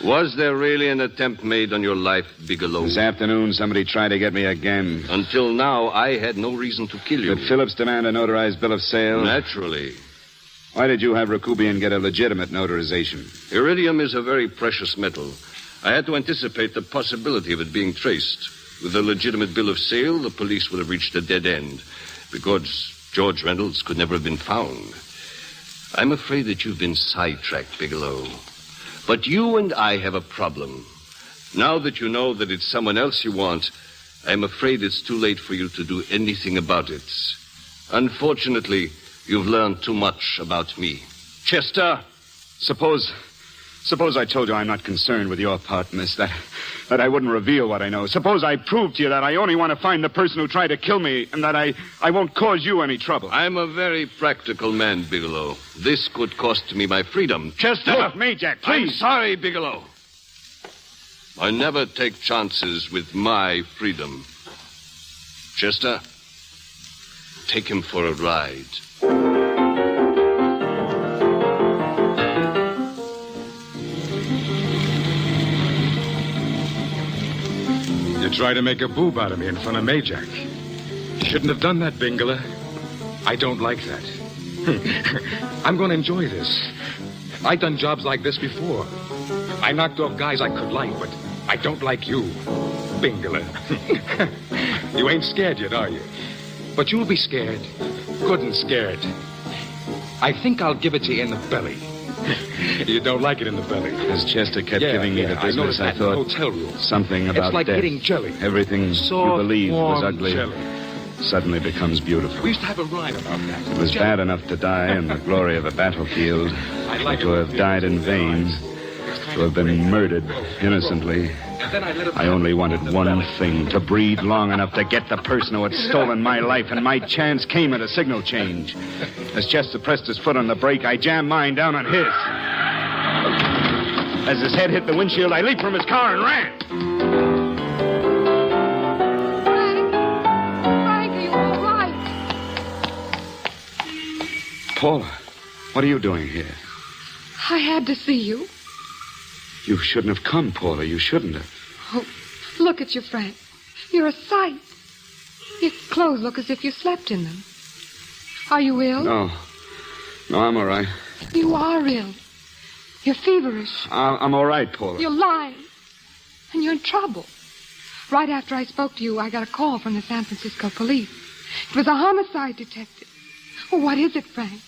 Was there really an attempt made on your life, Bigelow? This afternoon, somebody tried to get me again. Until now, I had no reason to kill you. Did Phillips demand a notarized bill of sale? Naturally. Why did you have Rakubian get a legitimate notarization? Iridium is a very precious metal. I had to anticipate the possibility of it being traced. With a legitimate bill of sale, the police would have reached a dead end, because George Reynolds could never have been found. I'm afraid that you've been sidetracked, Bigelow. But you and I have a problem. Now that you know that it's someone else you want, I'm afraid it's too late for you to do anything about it. Unfortunately, you've learned too much about me. Chester, suppose I told you I'm not concerned with your part in this, that I wouldn't reveal what I know. Suppose I proved to you that I only want to find the person who tried to kill me and that I won't cause you any trouble. I'm a very practical man, Bigelow. This could cost me my freedom. Chester! Look, Majak, please. I'm sorry, Bigelow. I never take chances with my freedom. Chester, take him for a ride. You tried to make a boob out of me in front of Majak. You shouldn't have done that, Bingler. I don't like that. I'm going to enjoy this. I've done jobs like this before. I knocked off guys I could like, but I don't like you, Bingler. You ain't scared yet, are you? But you'll be scared. Good and scared. I think I'll give it to you in the belly. You don't like it in the belly. As Chester kept giving me the business, I thought hotel room. Something about it's like death. getting jelly. Everything Soft, you believed was warm ugly jelly. suddenly becomes beautiful. We used to have a rhyme about that. It was bad enough to die in the glory of a battlefield, but to have died in vain, to have been murdered innocently. I only wanted one thing, to breathe long enough to get the person who had stolen my life, and my chance came at a signal change. As Chester pressed his foot on the brake, I jammed mine down on his. As his head hit the windshield, I leaped from his car and ran. Frank, are you all right? Paula, what are you doing here? I had to see you. You shouldn't have come, Paula. You shouldn't have. Oh, look at you, Frank. You're a sight. Your clothes look as if you slept in them. Are you ill? No, I'm all right. You are ill. You're feverish. I'm all right, Paula. You're lying. And you're in trouble. Right after I spoke to you, I got a call from the San Francisco police. It was a homicide detective. Well, what is it, Frank?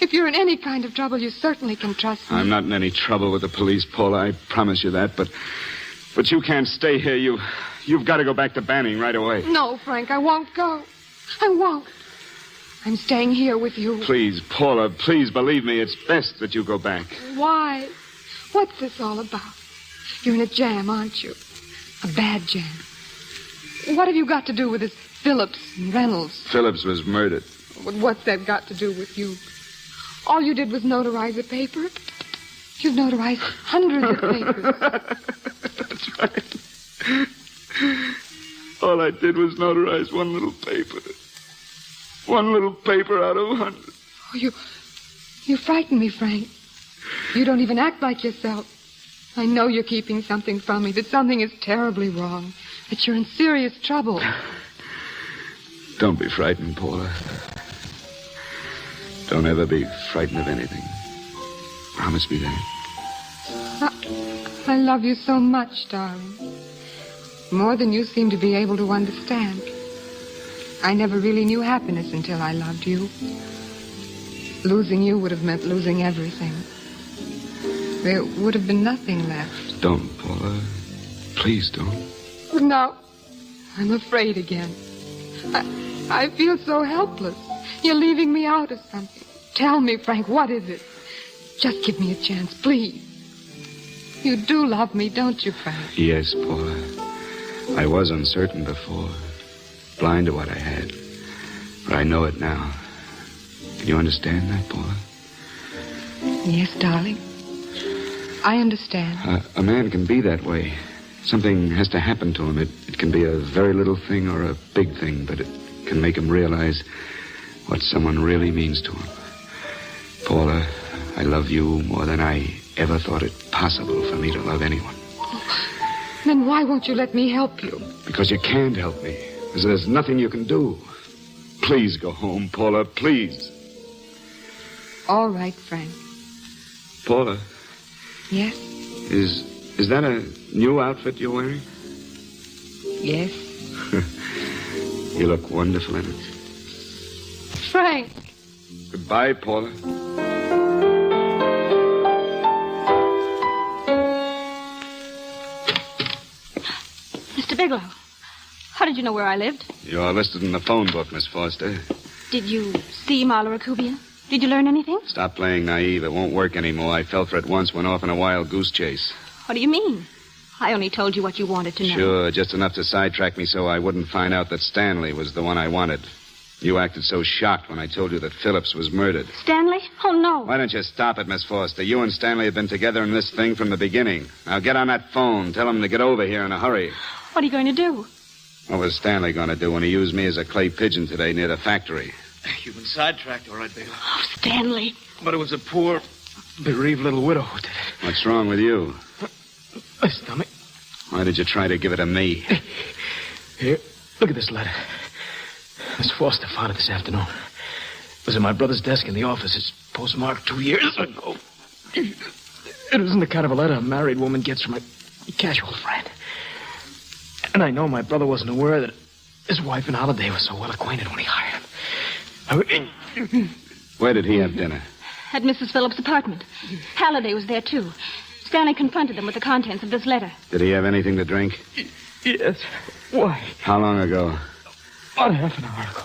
If you're in any kind of trouble, you certainly can trust me. I'm not in any trouble with the police, Paula. I promise you that. But you can't stay here. You've got to go back to Banning right away. No, Frank, I won't go. I won't. I'm staying here with you. Please, Paula, please believe me. It's best that you go back. Why? What's this all about? You're in a jam, aren't you? A bad jam. What have you got to do with this Phillips and Reynolds? Phillips was murdered. What's that got to do with you? All you did was notarize a paper. You've notarized hundreds of papers. That's right. All I did was notarize one little paper. One little paper out of 100. Oh, you frighten me, Frank. You don't even act like yourself. I know you're keeping something from me, that something is terribly wrong, that you're in serious trouble. Don't be frightened, Paula. Don't ever be frightened of anything. Promise me that. I love you so much, darling. More than you seem to be able to understand. I never really knew happiness until I loved you. Losing you would have meant losing everything. There would have been nothing left. Don't, Paula. Please don't. No, I'm afraid again. I feel so helpless. You're leaving me out of something. Tell me, Frank, what is it? Just give me a chance, please. You do love me, don't you, Frank? Yes, Paula. I was uncertain before, blind to what I had. But I know it now. Can you understand that, Paula? Yes, darling. I understand. A man can be that way. Something has to happen to him. It can be a very little thing or a big thing, but it can make him realize what someone really means to him. Paula, I love you more than I ever thought it possible for me to love anyone. Then why won't you let me help you? Because you can't help me. Because there's nothing you can do. Please go home, Paula, please. All right, Frank. Paula. Yes? Is that a new outfit you're wearing? Yes. You look wonderful in it. Frank. Goodbye, Paula. Mr. Bigelow, how did you know where I lived? You're listed in the phone book, Miss Foster. Did you see Marla Rakubian? Did you learn anything? Stop playing naive. It won't work anymore. I fell for it once, went off on a wild goose chase. What do you mean? I only told you what you wanted to know. Sure, just enough to sidetrack me so I wouldn't find out that Stanley was the one I wanted. You acted so shocked when I told you that Phillips was murdered. Stanley? Oh, no. Why don't you stop it, Miss Foster? You and Stanley have been together in this thing from the beginning. Now get on that phone. Tell him to get over here in a hurry. What are you going to do? What was Stanley going to do when he used me as a clay pigeon today near the factory? You've been sidetracked, all right, Bigelow. Oh, Stanley. But it was a poor, bereaved little widow who did it. What's wrong with you? My stomach. Why did you try to give it to me? Here, look at this letter. Miss Foster found it this afternoon. It was in my brother's desk in the office. It's postmarked 2 years ago. It isn't the kind of a letter a married woman gets from a casual friend. And I know my brother wasn't aware that his wife and Holiday were so well acquainted when he hired him. Where did he have dinner? At Mrs. Phillips' apartment. Halliday was there, too. Stanley confronted them with the contents of this letter. Did he have anything to drink? Yes. Why? How long ago? About half an hour ago.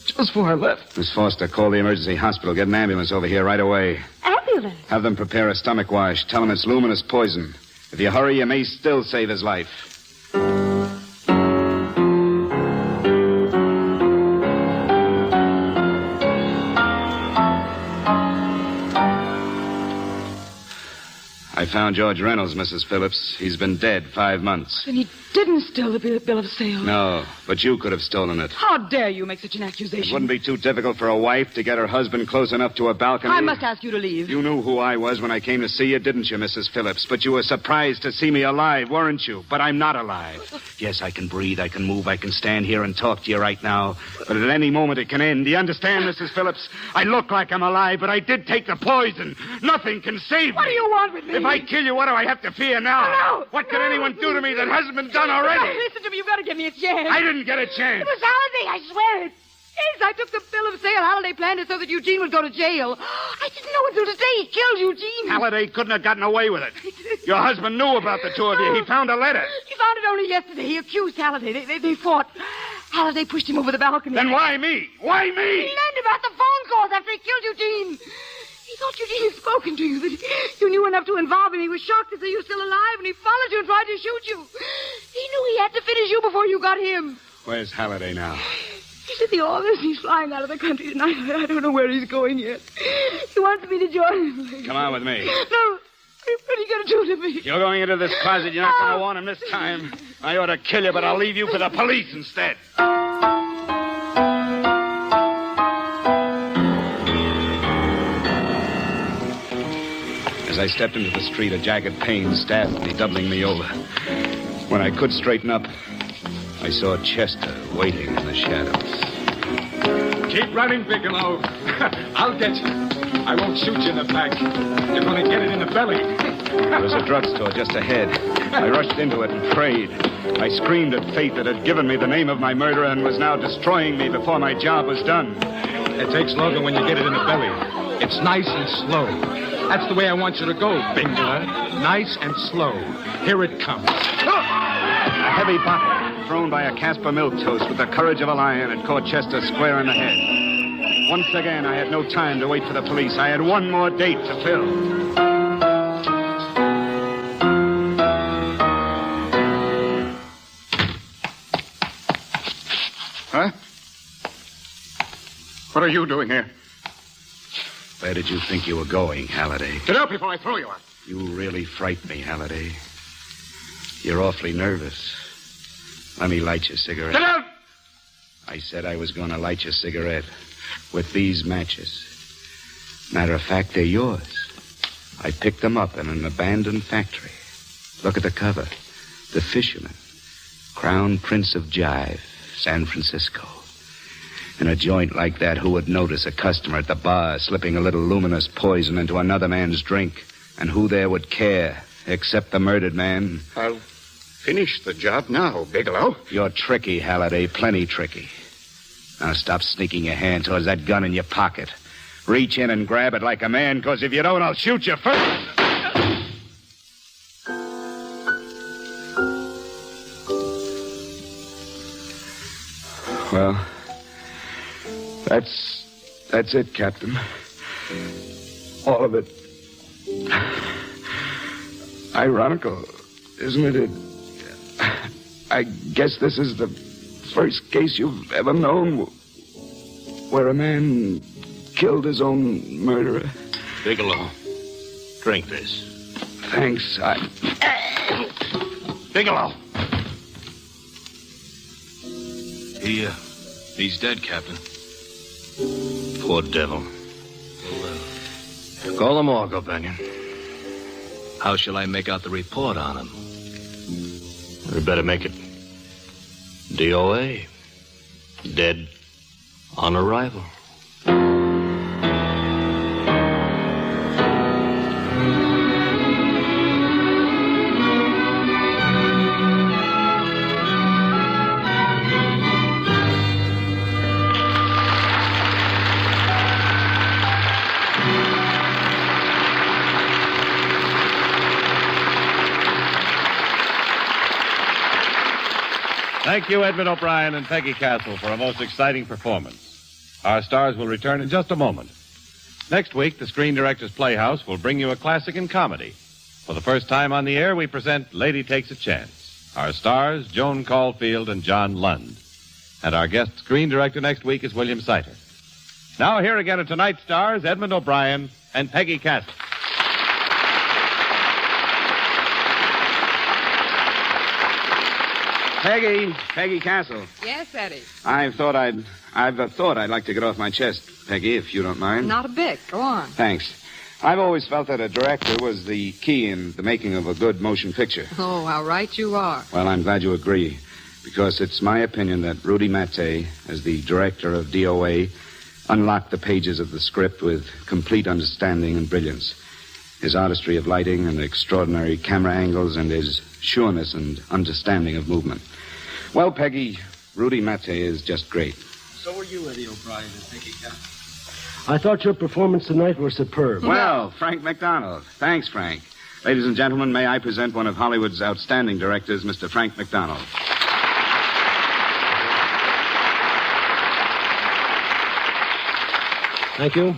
Just before I left. Miss Foster, call the emergency hospital. Get an ambulance over here right away. Ambulance? Have them prepare a stomach wash. Tell them it's luminous poison. If you hurry, you may still save his life. I found George Reynolds, Mrs. Phillips. He's been dead 5 months. Then he didn't steal the bill of sale. No, but you could have stolen it. How dare you make such an accusation? It wouldn't be too difficult for a wife to get her husband close enough to a balcony. I must ask you to leave. You knew who I was when I came to see you, didn't you, Mrs. Phillips? But you were surprised to see me alive, weren't you? But I'm not alive. Yes, I can breathe, I can move, I can stand here and talk to you right now. But at any moment it can end. Do you understand, Mrs. Phillips? I look like I'm alive, but I did take the poison. Nothing can save me. What do you want with me? If I kill you, what do I have to fear now? No! What could anyone do to me that hasn't been done already? No, listen to me. You've got to give me a chance. I didn't get a chance. It was Halliday, I swear it. Yes, I took the bill of sale. Halliday planned it so that Eugene would go to jail. I didn't know until today he killed Eugene. Halliday couldn't have gotten away with it. Your husband knew about the two of you. He found a letter. He found it only yesterday. He accused Halliday. They fought. Halliday pushed him over the balcony. Then why me? Why me? He learned about the phone calls after he killed Eugene. He thought Eugene had spoken to you, that you knew enough to involve him. He was shocked to see you still alive, and he followed you and tried to shoot you. He knew he had to finish you before you got him. Where's Halliday now? He's at the office. He's flying out of the country tonight. I don't know where he's going yet. He wants me to join him. Come on with me. No. What are you going to do to me? You're going into this closet. You're not going to want him this time. I ought to kill you, but I'll leave you for the police instead. As I stepped into the street, a jagged pain stabbed me, doubling me over. When I could straighten up, I saw Chester waiting in the shadows. Keep running, Bigelow. I'll get you. I won't shoot you in the back. You're going to get it in the belly. There was a drugstore just ahead. I rushed into it and prayed. I screamed at fate that had given me the name of my murderer and was now destroying me before my job was done. It takes longer when you get it in the belly. It's nice and slow. That's the way I want you to go, Bingler. Nice and slow. Here it comes. heavy bottle, thrown by a Casper milquetoast with the courage of a lion, it caught Chester square in the head. Once again, I had no time to wait for the police. I had one more date to fill. Huh? What are you doing here? Where did you think you were going, Halliday? Get out before I throw you out. You really frighten me, Halliday. You're awfully nervous. Let me light your cigarette. Get out! I said I was going to light your cigarette with these matches. Matter of fact, they're yours. I picked them up in an abandoned factory. Look at the cover. The Fisherman. Crown Prince of Jive, San Francisco. In a joint like that, who would notice a customer at the bar slipping a little luminous poison into another man's drink? And who there would care, except the murdered man? I'll finish the job now, Bigelow. You're tricky, Halliday, plenty tricky. Now stop sneaking your hand towards that gun in your pocket. Reach in and grab it like a man, because if you don't, I'll shoot you first. Well, that's it, Captain. All of it. Ironical, isn't it? I guess this is the first case you've ever known where a man killed his own murderer. Bigelow, drink this. Thanks, Bigelow! He's dead, Captain. Poor devil. Call the morgue, O'Banion. How shall I make out the report on him? We better make it D.O.A. Dead on arrival. Thank you, Edmund O'Brien and Peggy Castle, for a most exciting performance. Our stars will return in just a moment. Next week, the Screen Directors Playhouse will bring you a classic in comedy. For the first time on the air, we present Lady Takes a Chance. Our stars, Joan Caulfield and John Lund. And our guest screen director next week is William Seiter. Now, here again are tonight's stars, Edmund O'Brien and Peggy Castle. Peggy Castle. Yes, Eddie. I've thought I'd like to get off my chest, Peggy, if you don't mind. Not a bit. Go on. Thanks. I've always felt that a director was the key in the making of a good motion picture. Oh, how right you are. Well, I'm glad you agree, because it's my opinion that Rudy Mattei, as the director of D.O.A., unlocked the pages of the script with complete understanding and brilliance. His artistry of lighting and extraordinary camera angles and his sureness and understanding of movement. Well, Peggy, Rudy Mattei is just great. So are you, Eddie O'Brien and Peggy Castle. I thought your performance tonight was superb. Well, Frank McDonald. Thanks, Frank. Ladies and gentlemen, may I present one of Hollywood's outstanding directors, Mr. Frank McDonald. Thank you.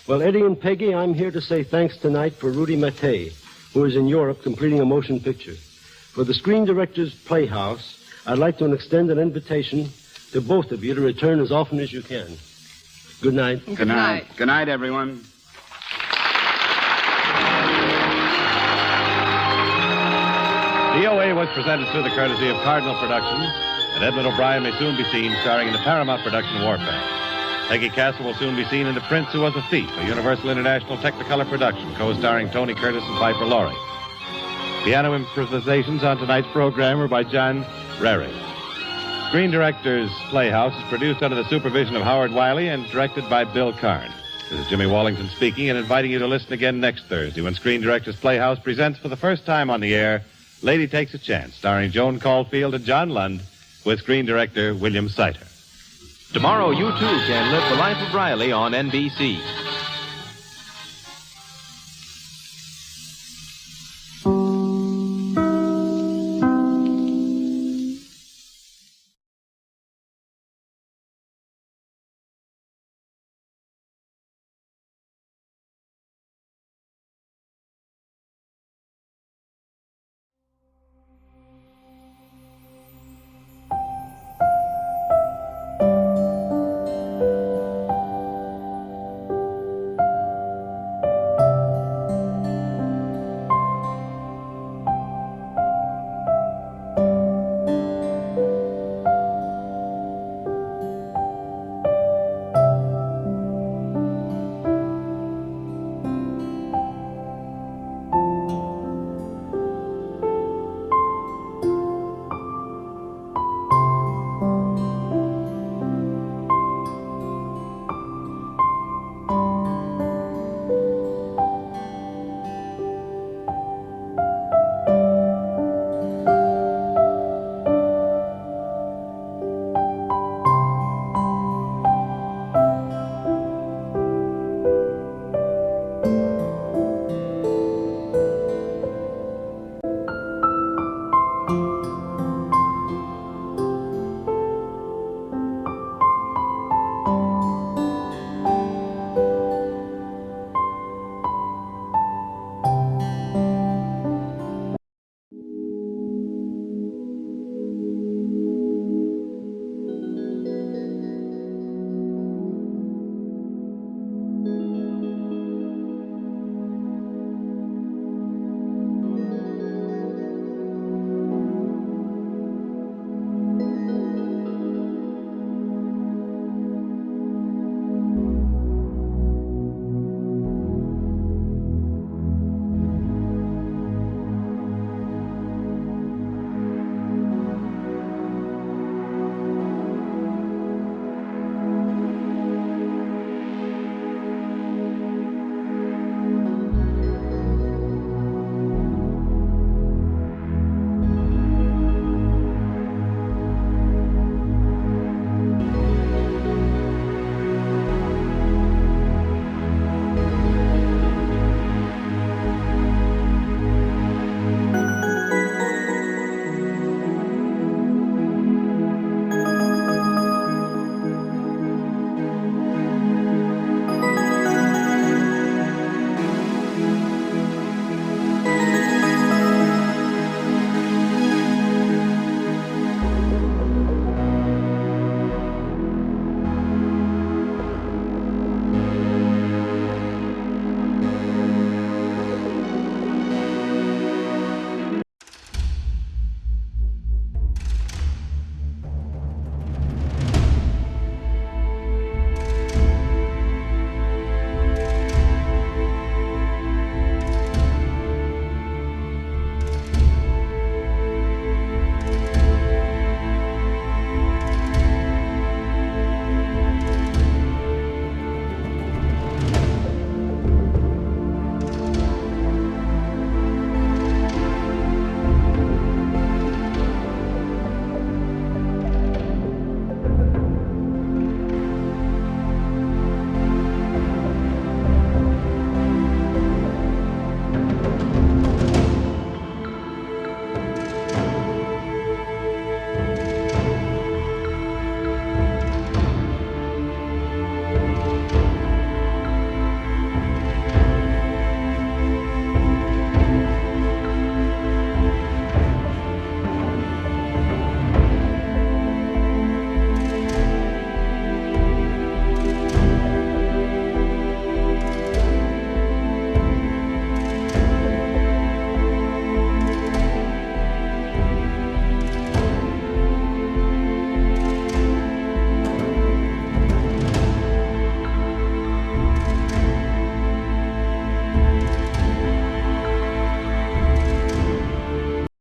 Well, Eddie and Peggy, I'm here to say thanks tonight for Rudy Mattei, who is in Europe completing a motion picture. For the Screen Directors Playhouse, I'd like to extend an invitation to both of you to return as often as you can. Good night. Good night. Good night, everyone. D.O.A. was presented through the courtesy of Cardinal Productions, and Edmund O'Brien may soon be seen starring in the Paramount production Warfare. Peggy Castle will soon be seen in The Prince Who Was a Thief, a Universal International Technicolor production, co-starring Tony Curtis and Piper Laurie. Piano improvisations on tonight's program were by John Rary. Screen Directors Playhouse is produced under the supervision of Howard Wiley and directed by Bill Karn. This is Jimmy Wallington speaking and inviting you to listen again next Thursday when Screen Directors Playhouse presents for the first time on the air Lady Takes a Chance, starring Joan Caulfield and John Lund, with screen director William Seiter. Tomorrow, you too can live the life of Riley on NBC.